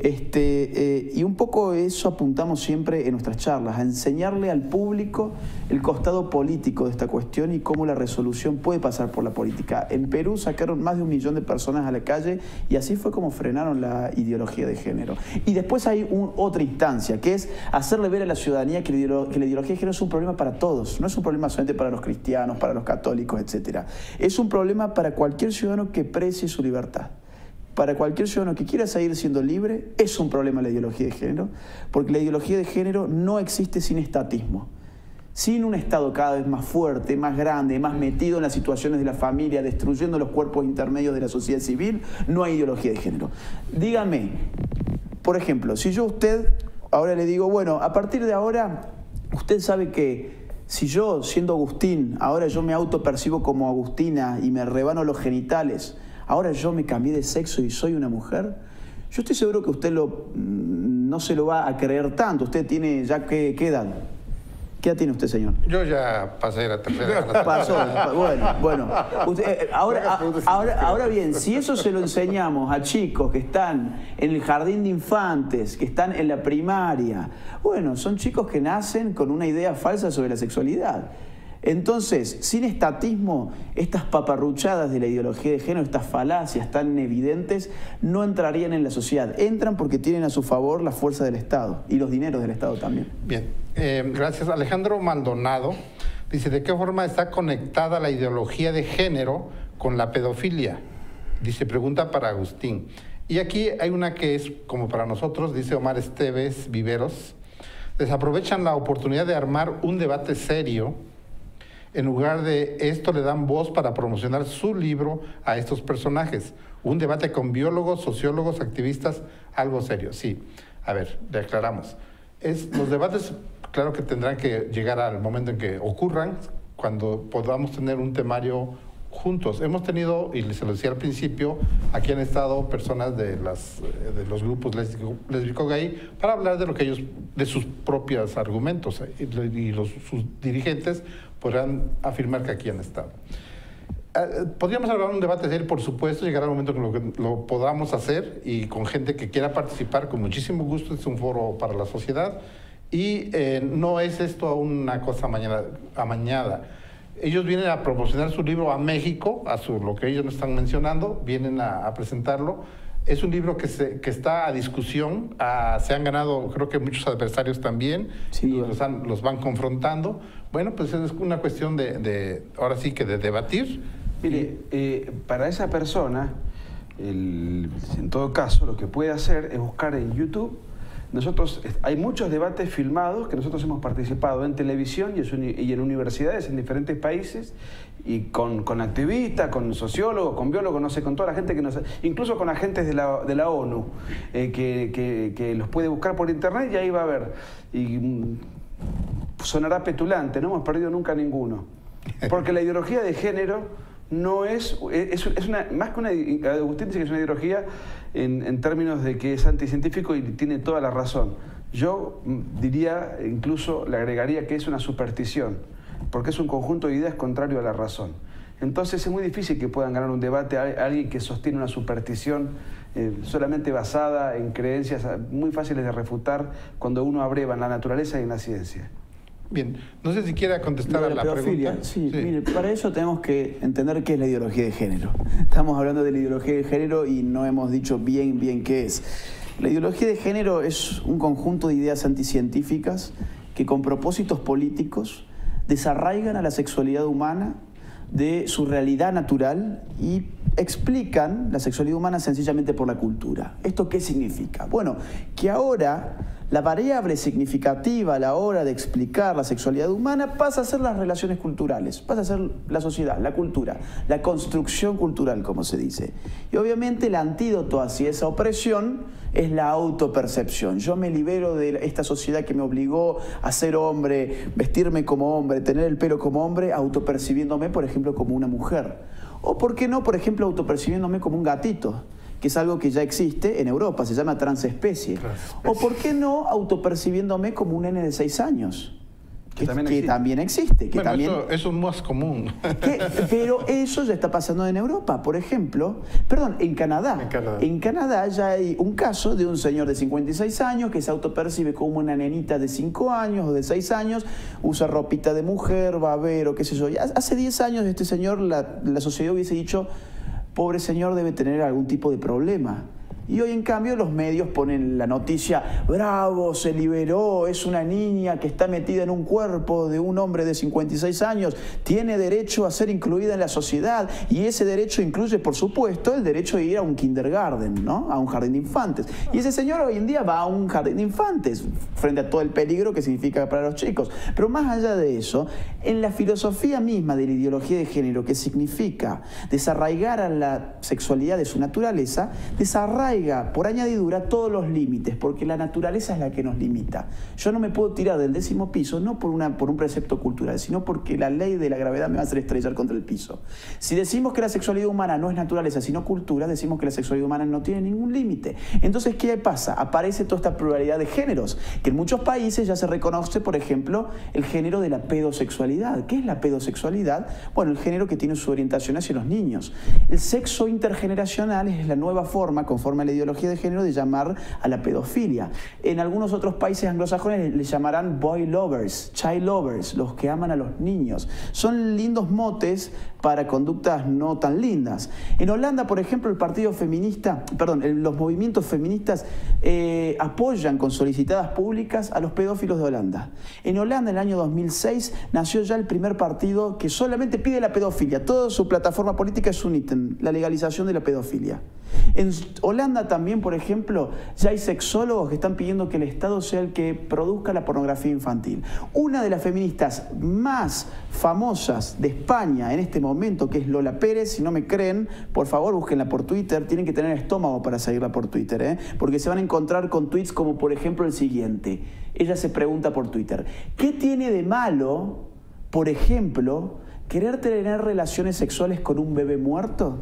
S2: Y un poco eso apuntamos siempre en nuestras charlas, a enseñarle al público el costado político de esta cuestión y cómo la resolución puede pasar por la política. En Perú sacaron más de 1 millón de personas a la calle y así fue como frenaron la ideología de género. Y después hay otra instancia, que es hacerle ver a la ciudadanía que la ideología de género es un problema para todos, no es un problema solamente para los cristianos, para los católicos, etc. Es un problema para cualquier ciudadano que precie su libertad. Para cualquier ciudadano que quiera seguir siendo libre, es un problema la ideología de género, porque la ideología de género no existe sin estatismo. Sin un Estado cada vez más fuerte, más grande, más metido en las situaciones de la familia, destruyendo los cuerpos intermedios de la sociedad civil, no hay ideología de género. Dígame, por ejemplo, si yo a usted ahora le digo, bueno, a partir de ahora, usted sabe que si yo, siendo Agustín, ahora yo me autopercibo como Agustina y me rebano los genitales, ahora yo me cambié de sexo y soy una mujer, yo estoy seguro que usted no se lo va a creer tanto. Usted tiene ya ¿qué edad? ¿Qué edad tiene usted, señor?
S1: Yo ya pasé la tercera.
S2: Pasó, bueno. Usted, ahora bien, si eso se lo enseñamos a chicos que están en el jardín de infantes, que están en la primaria, bueno, son chicos que nacen con una idea falsa sobre la sexualidad. Entonces, sin estatismo, estas paparruchadas de la ideología de género, estas falacias tan evidentes, no entrarían en la sociedad. Entran porque tienen a su favor la fuerza del Estado y los dineros del Estado también.
S1: Bien, gracias. Alejandro Maldonado dice, ¿de qué forma está conectada la ideología de género con la pedofilia? Dice, pregunta para Agustín. Y aquí hay una que es como para nosotros, dice Omar Esteves Viveros, desaprovechan la oportunidad de armar un debate serio. En lugar de esto le dan voz para promocionar su libro a estos personajes. Un debate con biólogos, sociólogos, activistas, algo serio. Sí, a ver, le aclaramos. Los debates, claro que tendrán que llegar al momento en que ocurran, cuando podamos tener un temario juntos. Hemos tenido, y se lo decía al principio, aquí han estado personas de los grupos lésbico-gay para hablar de lo que ellos, de sus propios argumentos, y sus dirigentes podrán afirmar que aquí han estado. Podríamos hablar de un debate de él, por supuesto, llegará el momento que lo podamos hacer y con gente que quiera participar con muchísimo gusto. Es un foro para la sociedad y no es esto una cosa amañada. Ellos vienen a promocionar su libro a México, lo que ellos nos están mencionando, vienen a presentarlo. Es un libro que está a discusión, se han ganado creo que muchos adversarios también, y los van confrontando. Bueno, pues es una cuestión ahora sí que de debatir.
S4: Mire, para esa persona, en todo caso, lo que puede hacer es buscar en YouTube. Hay muchos debates filmados que nosotros hemos participado en televisión y en universidades en diferentes países, y con activistas, con sociólogos, con biólogos, no sé, con toda la gente incluso con agentes de la ONU, que los puede buscar por internet y ahí va a ver. Y sonará petulante, no hemos perdido nunca ninguno. Porque la ideología de género no es más que una, Agustín dice que es una ideología en términos de que es anticientífico y tiene toda la razón. Yo diría, incluso le agregaría que es una superstición, porque es un conjunto de ideas contrario a la razón. Entonces es muy difícil que puedan ganar un debate a alguien que sostiene una superstición solamente basada en creencias muy fáciles de refutar cuando uno abreva en la naturaleza y en la ciencia.
S1: Bien, no sé si quiera contestar a la pregunta.
S2: Sí, mire, para eso tenemos que entender qué es la ideología de género. Estamos hablando de la ideología de género y no hemos dicho bien qué es. La ideología de género es un conjunto de ideas anticientíficas que con propósitos políticos desarraigan a la sexualidad humana de su realidad natural y explican la sexualidad humana sencillamente por la cultura. ¿Esto qué significa? Bueno, que ahora la variable significativa a la hora de explicar la sexualidad humana pasa a ser las relaciones culturales, pasa a ser la sociedad, la cultura, la construcción cultural, como se dice. Y obviamente el antídoto hacia esa opresión es la autopercepción. Yo me libero de esta sociedad que me obligó a ser hombre, vestirme como hombre, tener el pelo como hombre, autopercibiéndome, por ejemplo, como una mujer. O, ¿por qué no, por ejemplo, autopercibiendo como un gatito? Que es algo que ya existe en Europa, se llama transespecie. O ¿por qué no autopercibiéndome como un nene de 6 años? Que también existe.
S1: Bueno, eso es más común.
S2: Pero eso ya está pasando en Europa. Por ejemplo, en Canadá. En Canadá ya hay un caso de un señor de 56 años que se autopercibe como una nenita de 5 años o de 6 años, usa ropita de mujer, babero, qué sé yo. Hace 10 años este señor, la sociedad hubiese dicho: pobre señor, debe tener algún tipo de problema. Y hoy, en cambio, los medios ponen la noticia: bravo, se liberó, es una niña que está metida en un cuerpo de un hombre de 56 años, tiene derecho a ser incluida en la sociedad, y ese derecho incluye, por supuesto, el derecho de ir a un kindergarten, ¿no? A un jardín de infantes. Y ese señor hoy en día va a un jardín de infantes, frente a todo el peligro que significa para los chicos. Pero más allá de eso, en la filosofía misma de la ideología de género, que significa desarraigar a la sexualidad de su naturaleza, desarraiga por añadidura todos los límites, porque la naturaleza es la que nos limita. Yo no me puedo tirar del 10º piso, no por un precepto cultural, sino porque la ley de la gravedad me va a hacer estrellar contra el piso. Si decimos que la sexualidad humana no es naturaleza, sino cultura, decimos que la sexualidad humana no tiene ningún límite. Entonces, ¿qué pasa? Aparece toda esta pluralidad de géneros, que en muchos países ya se reconoce, por ejemplo, el género de la pedosexualidad. ¿Qué es la pedosexualidad? Bueno, el género que tiene su orientación hacia los niños. El sexo intergeneracional es la nueva forma, conforme a la ideología de género, de llamar a la pedofilia. En algunos otros países anglosajones le llamarán boy lovers, child lovers, los que aman a los niños. Son lindos motes para conductas no tan lindas. En Holanda, por ejemplo, los movimientos feministas apoyan con solicitadas públicas a los pedófilos de Holanda. En Holanda, en el año 2006, nació ya el primer partido que solamente pide la pedofilia. Toda su plataforma política es un ítem, la legalización de la pedofilia. En Holanda también, por ejemplo, ya hay sexólogos que están pidiendo que el Estado sea el que produzca la pornografía infantil. Una de las feministas más famosas de España en este momento, que es Lola Pérez, si no me creen, por favor búsquenla por Twitter. Tienen que tener estómago para seguirla por Twitter, porque se van a encontrar con tweets como, por ejemplo, el siguiente. Ella se pregunta por Twitter: ¿qué tiene de malo Por ejemplo, querer tener relaciones sexuales con un bebé muerto.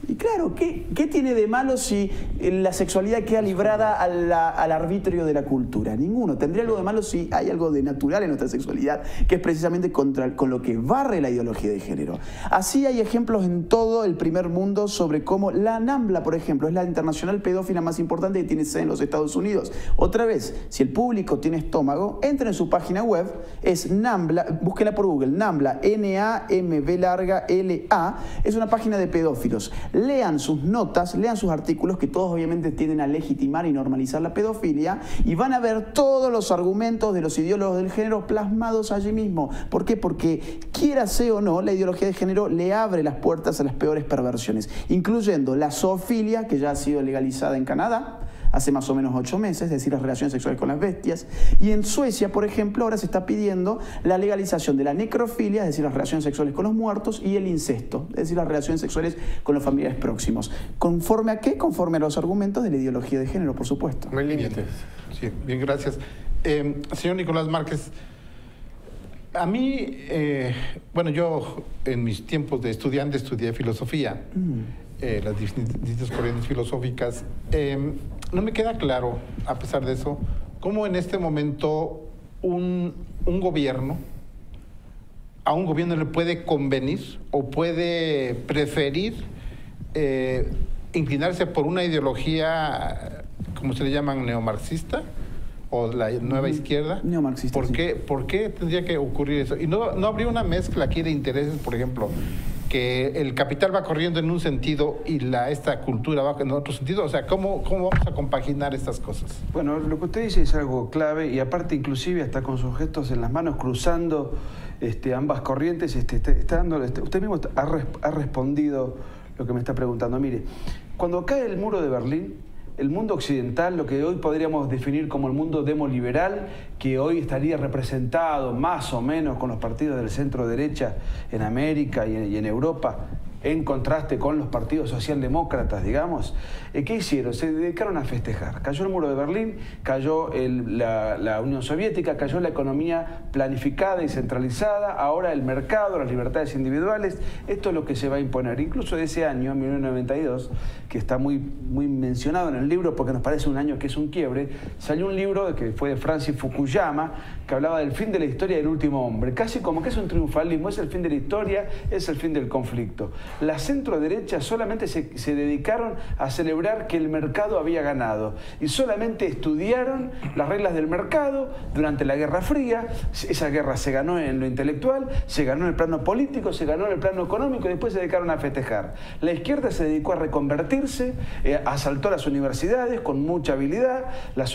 S2: Y claro, ¿qué tiene de malo si la sexualidad queda librada al arbitrio de la cultura? Ninguno. Tendría algo de malo si hay algo de natural en nuestra sexualidad, que es precisamente con lo que barre la ideología de género. Así hay ejemplos en todo el primer mundo sobre cómo la NAMBLA, por ejemplo, es la internacional pedófila más importante que tiene sede en los Estados Unidos. Otra vez, si el público tiene estómago, entren en su página web, es NAMBLA, búsquenla por Google, NAMBLA, N-A-M-B-L-A, es una página de pedófilos. Lean sus notas, lean sus artículos, que todos obviamente tienden a legitimar y normalizar la pedofilia, y van a ver todos los argumentos de los ideólogos del género plasmados allí mismo. ¿Por qué? Porque, quiera sea o no, la ideología de género le abre las puertas a las peores perversiones, incluyendo la zoofilia, que ya ha sido legalizada en Canadá hace más o menos 8 meses, es decir, las relaciones sexuales con las bestias. Y en Suecia, por ejemplo, ahora se está pidiendo la legalización de la necrofilia, es decir, las relaciones sexuales con los muertos, y el incesto, es decir, las relaciones sexuales con los familiares próximos. ¿Conforme a qué? Conforme a los argumentos de la ideología de género, por supuesto.
S3: No hay límites.
S1: Sí, bien, gracias. Señor Nicolás Márquez, a mí, bueno, yo en mis tiempos de estudiante estudié filosofía, las distintas corrientes filosóficas. No me queda claro, a pesar de eso, cómo en este momento a un gobierno le puede convenir o puede preferir inclinarse por una ideología, como se le llaman, neomarxista, o la nueva izquierda.
S2: Neomarxista.
S1: ¿Por qué tendría que ocurrir eso? Y no habría una mezcla aquí de intereses, por ejemplo, que el capital va corriendo en un sentido y esta cultura va en otro sentido. O sea, ¿cómo vamos a compaginar estas cosas?
S4: Bueno, lo que usted dice es algo clave, y aparte inclusive hasta con sus gestos en las manos, cruzando ambas corrientes, usted mismo ha respondido lo que me está preguntando. Mire, cuando cae el muro de Berlín, el mundo occidental, lo que hoy podríamos definir como el mundo demoliberal, que hoy estaría representado más o menos con los partidos del centro derecha en América y en Europa, en contraste con los partidos socialdemócratas, digamos, ¿qué hicieron? Se dedicaron a festejar. Cayó el muro de Berlín, cayó la Unión Soviética, cayó la economía planificada y centralizada, ahora el mercado, las libertades individuales. Esto es lo que se va a imponer. Incluso de ese año, 1992, que está muy mencionado en el libro porque nos parece un año que es un quiebre, salió un libro que fue de Francis Fukuyama, que hablaba del fin de la historia del último hombre, casi como que es un triunfalismo, es el fin de la historia, es el fin del conflicto. La centro-derecha solamente se dedicaron a celebrar que el mercado había ganado y solamente estudiaron las reglas del mercado durante la Guerra Fría. Esa guerra se ganó en lo intelectual, se ganó en el plano político, se ganó en el plano económico y después se dedicaron a festejar. La izquierda se dedicó a reconvertirse, asaltó las universidades con mucha habilidad, las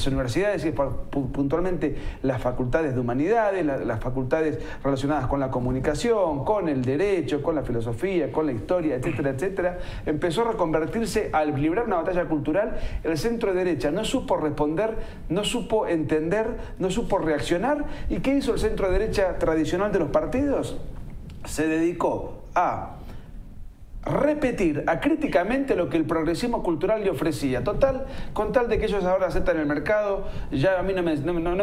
S4: universidades, y puntualmente las facultades de humanidades, las facultades relacionadas con la comunicación, con el derecho, con la filosofía, con la historia, etcétera, etcétera, empezó a reconvertirse al librar una batalla cultural. El centro derecha no supo responder, no supo entender, no supo reaccionar. ¿Y qué hizo el centro derecha tradicional de los partidos? Se dedicó a repetir acríticamente lo que el progresismo cultural le ofrecía. Con tal de que ellos ahora aceptan el mercado, ya a mí no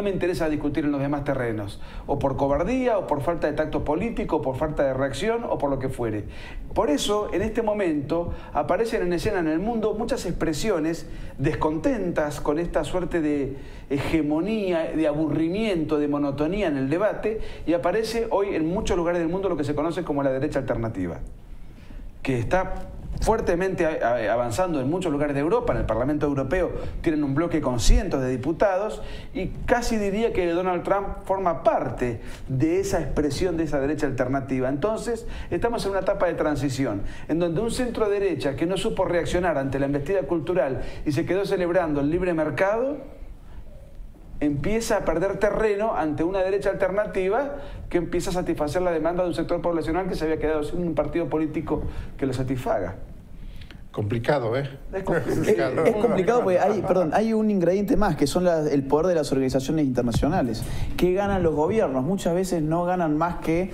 S4: me interesa discutir en los demás terrenos, o por cobardía, o por falta de tacto político, o por falta de reacción, o por lo que fuere. Por eso, en este momento, aparecen en escena en el mundo muchas expresiones descontentas con esta suerte de hegemonía, de aburrimiento, de monotonía en el debate, y aparece hoy en muchos lugares del mundo lo que se conoce como la derecha alternativa, que está fuertemente avanzando en muchos lugares de Europa. En el Parlamento Europeo tienen un bloque con cientos de diputados, y casi diría que Donald Trump forma parte de esa expresión de esa derecha alternativa. Entonces, estamos en una etapa de transición, en donde un centro derecha que no supo reaccionar ante la embestida cultural y se quedó celebrando el libre mercado, empieza a perder terreno ante una derecha alternativa que empieza a satisfacer la demanda de un sector poblacional que se había quedado sin un partido político que lo satisfaga.
S1: Complicado, ¿eh?
S2: Es complicado porque hay un ingrediente más, que son el poder de las organizaciones internacionales. ¿Qué ganan los gobiernos? Muchas veces no ganan más que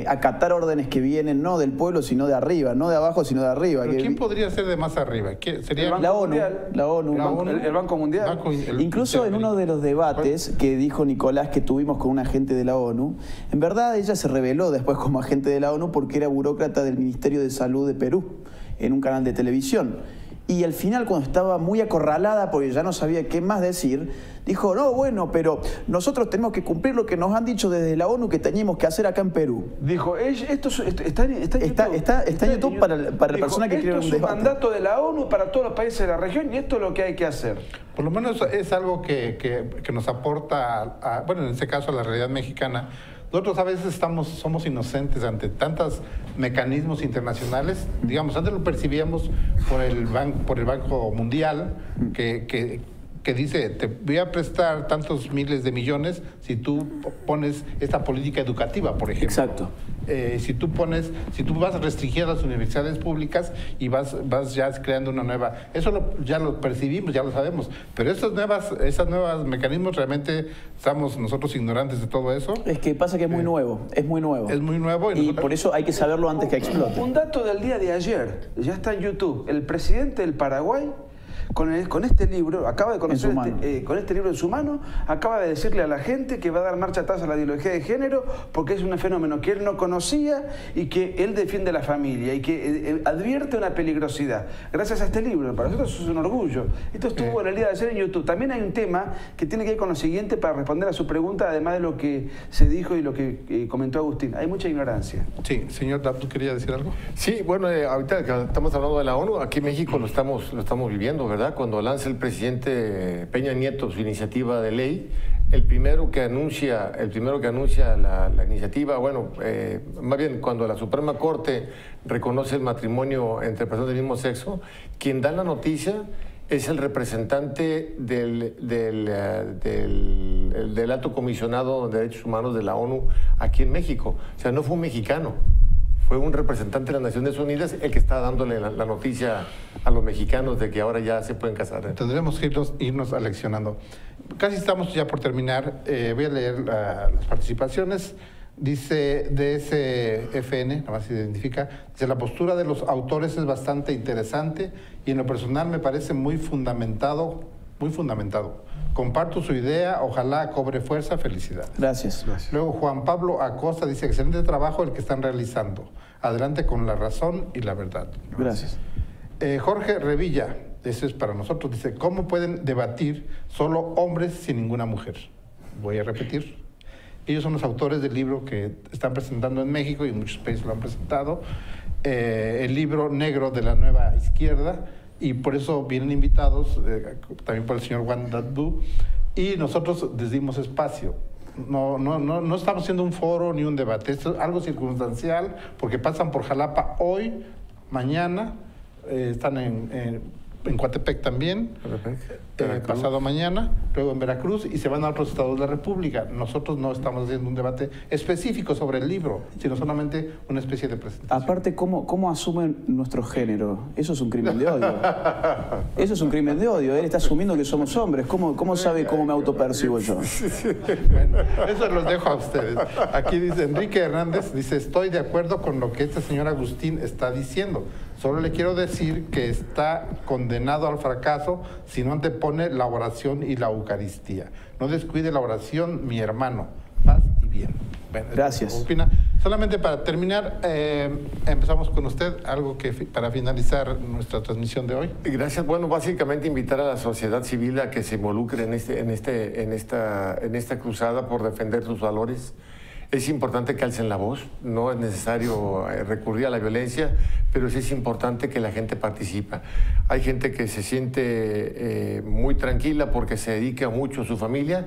S2: acatar órdenes que vienen no del pueblo, sino de arriba, no de abajo, sino de arriba.
S1: ¿Pero quién podría ser de más arriba? ¿Sería
S2: la ONU? La ONU.
S4: El Banco Mundial.
S2: Incluso en uno de los debates que dijo Nicolás que tuvimos con un agente de la ONU, en verdad ella se reveló después como agente de la ONU porque era burócrata del Ministerio de Salud de Perú, en un canal de televisión. Y al final, cuando estaba muy acorralada porque ya no sabía qué más decir, dijo, no, bueno, pero nosotros tenemos que cumplir lo que nos han dicho desde la ONU que teníamos que hacer acá en Perú.
S4: Dijo, esto está en YouTube.
S2: Está en YouTube para la persona que quiere un debate.
S4: Esto es un mandato de la ONU para todos los países de la región y esto es lo que hay que hacer.
S1: Por lo menos es algo que nos aporta, bueno, en este caso a la realidad mexicana. Nosotros a veces somos inocentes ante tantos mecanismos internacionales. Digamos, antes lo percibíamos por el Banco Mundial, que dice, te voy a prestar tantos miles de millones si tú pones esta política educativa, por ejemplo.
S2: Exacto.
S1: Si tú vas a restringir las universidades públicas y vas ya creando una nueva... Eso ya lo percibimos, ya lo sabemos. Pero esos nuevos mecanismos, realmente estamos nosotros ignorantes de todo eso.
S2: Es que pasa que es muy nuevo, es muy nuevo.
S1: Es muy nuevo.
S2: Y por eso hay que saberlo antes que explote.
S4: Un dato del día de ayer, ya está en YouTube. El presidente del Paraguay, con este libro, acaba de conocer con este libro en su mano, acaba de decirle a la gente que va a dar marcha atrás a la ideología de género porque es un fenómeno que él no conocía y que él defiende a la familia y que advierte una peligrosidad. Gracias a este libro, para nosotros es un orgullo. Esto estuvo en el día de ayer en YouTube. También hay un tema que tiene que ver con lo siguiente para responder a su pregunta, además de lo que se dijo y lo que comentó Agustín. Hay mucha ignorancia.
S1: Sí, señor ¿tú querías decir algo?
S3: Sí, bueno, ahorita que estamos hablando de la ONU, aquí en México lo estamos viviendo, ¿verdad? Cuando lanza el presidente Peña Nieto su iniciativa de ley, el primero que anuncia la iniciativa, bueno, más bien cuando la Suprema Corte reconoce el matrimonio entre personas del mismo sexo, quien da la noticia es el representante del Alto Comisionado de Derechos Humanos de la ONU aquí en México. O sea, no fue un mexicano. Fue un representante de las Naciones Unidas el que está dándole la noticia a los mexicanos de que ahora ya se pueden casar.
S1: Tendremos que irnos aleccionando. Casi estamos ya por terminar. Voy a leer las participaciones. Dice DSFN, nada más se identifica, dice, la postura de los autores es bastante interesante y en lo personal me parece muy fundamentado. Comparto su idea, ojalá cobre fuerza, felicidad.
S2: Gracias.
S1: Luego Juan Pablo Acosta dice, excelente trabajo el que están realizando. Adelante con la razón y la verdad.
S2: Gracias.
S1: Jorge Revilla, eso es para nosotros, dice, ¿cómo pueden debatir solo hombres sin ninguna mujer? Voy a repetir. Ellos son los autores del libro que están presentando en México y en muchos países lo han presentado. El libro negro de la nueva izquierda, y por eso vienen invitados también por el señor Juan Dadú, y nosotros les dimos espacio. No estamos haciendo un foro ni un debate, esto es algo circunstancial porque pasan por Jalapa hoy, mañana, están en Coatepec también, pasado mañana, luego en Veracruz y se van a otros estados de la República. Nosotros no estamos haciendo un debate específico sobre el libro, sino solamente una especie de presentación.
S2: Aparte, ¿cómo asumen nuestro género? Eso es un crimen de odio. Eso es un crimen de odio. Él está asumiendo que somos hombres. ¿Cómo sabe cómo me autopercibo yo?
S1: Bueno, eso los dejo a ustedes. Aquí dice Enrique Hernández, dice, estoy de acuerdo con lo que este señor Agustín está diciendo. Solo le quiero decir que está condenado al fracaso si no antepone la oración y la Eucaristía. No descuide la oración, mi hermano. Paz y bien. Bueno,
S2: gracias.
S1: Opina. Solamente para terminar, empezamos con usted, algo que para finalizar nuestra transmisión de hoy.
S3: Gracias. Bueno, básicamente invitar a la sociedad civil a que se involucre en esta cruzada por defender sus valores. Es importante que alcen la voz, no es necesario recurrir a la violencia, pero sí es importante que la gente participe. Hay gente que se siente muy tranquila porque se dedica mucho a su familia,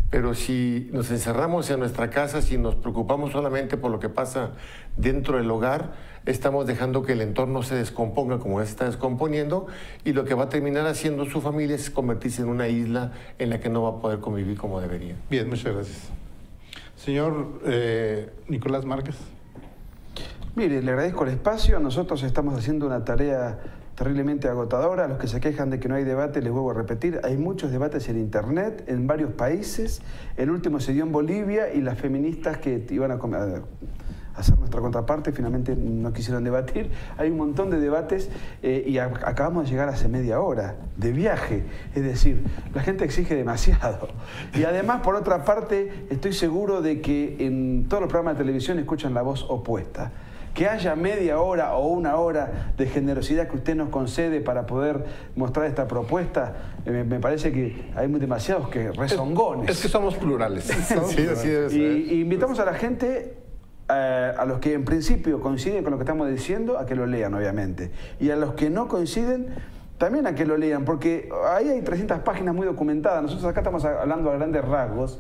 S3: pero si nos encerramos en nuestra casa, si nos preocupamos solamente por lo que pasa dentro del hogar, estamos dejando que el entorno se descomponga como ya se está descomponiendo, y lo que va a terminar haciendo su familia es convertirse en una isla en la que no va a poder convivir como debería.
S1: Bien, muchas gracias. Señor Nicolás Márquez.
S4: Mire, le agradezco el espacio. Nosotros estamos haciendo una tarea terriblemente agotadora. A los que se quejan de que no hay debate, les vuelvo a repetir, hay muchos debates en internet, en varios países. El último se dio en Bolivia y las feministas que iban a hacer nuestra contraparte finalmente no quisieron debatir. Hay un montón de debates y acabamos de llegar hace media hora de viaje. Es decir, la gente exige demasiado. Y además, por otra parte, estoy seguro de que en todos los programas de televisión escuchan la voz opuesta. Que haya media hora o una hora de generosidad que usted nos concede para poder mostrar esta propuesta, me parece que hay demasiados que rezongones.
S1: Es que somos plurales.
S3: Sí, así debe ser.
S4: Y invitamos a la gente, a los que en principio coinciden con lo que estamos diciendo, a que lo lean, obviamente. Y a los que no coinciden, también a que lo lean, porque ahí hay 300 páginas muy documentadas. Nosotros acá estamos hablando a grandes rasgos.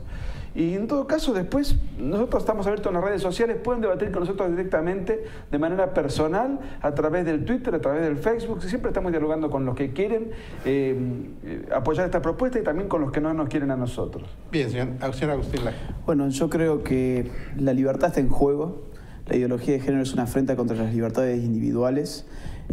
S4: Y en todo caso, después, nosotros estamos abiertos en las redes sociales, pueden debatir con nosotros directamente, de manera personal, a través del Twitter, a través del Facebook. Siempre estamos dialogando con los que quieren apoyar esta propuesta y también con los que no nos quieren a nosotros.
S1: Bien, señor Agustín Laje.
S2: Bueno, yo creo que la libertad está en juego. La ideología de género es una afrenta contra las libertades individuales.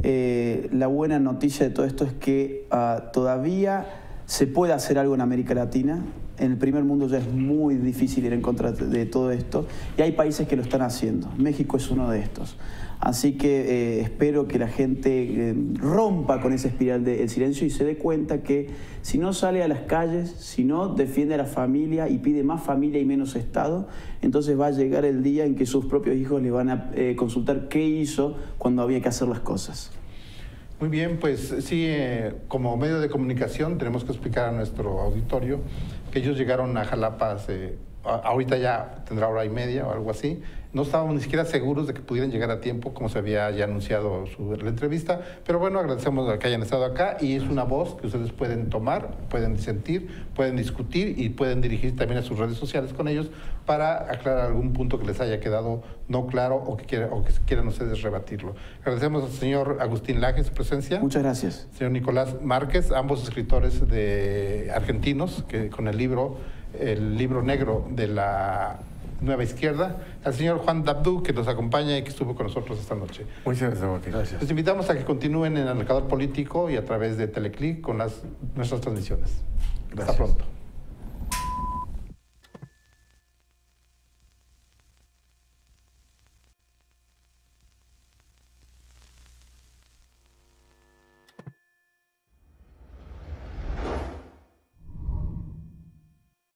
S2: La buena noticia de todo esto es que todavía se puede hacer algo en América Latina. En el primer mundo ya es muy difícil ir en contra de todo esto y hay países que lo están haciendo. México es uno de estos. Así que espero que la gente rompa con esa espiral del silencio y se dé cuenta que si no sale a las calles, si no defiende a la familia y pide más familia y menos Estado, entonces va a llegar el día en que sus propios hijos le van a consultar qué hizo cuando había que hacer las cosas.
S1: Muy bien, pues sí, como medio de comunicación tenemos que explicar a nuestro auditorio que ellos llegaron a Jalapa ahorita ya tendrá hora y media o algo así. No estábamos ni siquiera seguros de que pudieran llegar a tiempo, como se había ya anunciado la entrevista, pero bueno, agradecemos que hayan estado acá y es una voz que ustedes pueden tomar, pueden disentir, pueden discutir y pueden dirigir también a sus redes sociales con ellos para aclarar algún punto que les haya quedado no claro o que quieran ustedes rebatirlo. Agradecemos al señor Agustín Laje su presencia.
S2: Muchas gracias.
S1: Señor Nicolás Márquez, ambos escritores argentinos, que con el libro negro de la Nueva Izquierda, al señor Juan Dabdú, que nos acompaña y que estuvo con nosotros esta noche.
S3: Muchas gracias, Joaquín.
S1: Les invitamos a que continúen en el Marcador Político y a través de Teleclic con nuestras transmisiones. Gracias. Hasta pronto.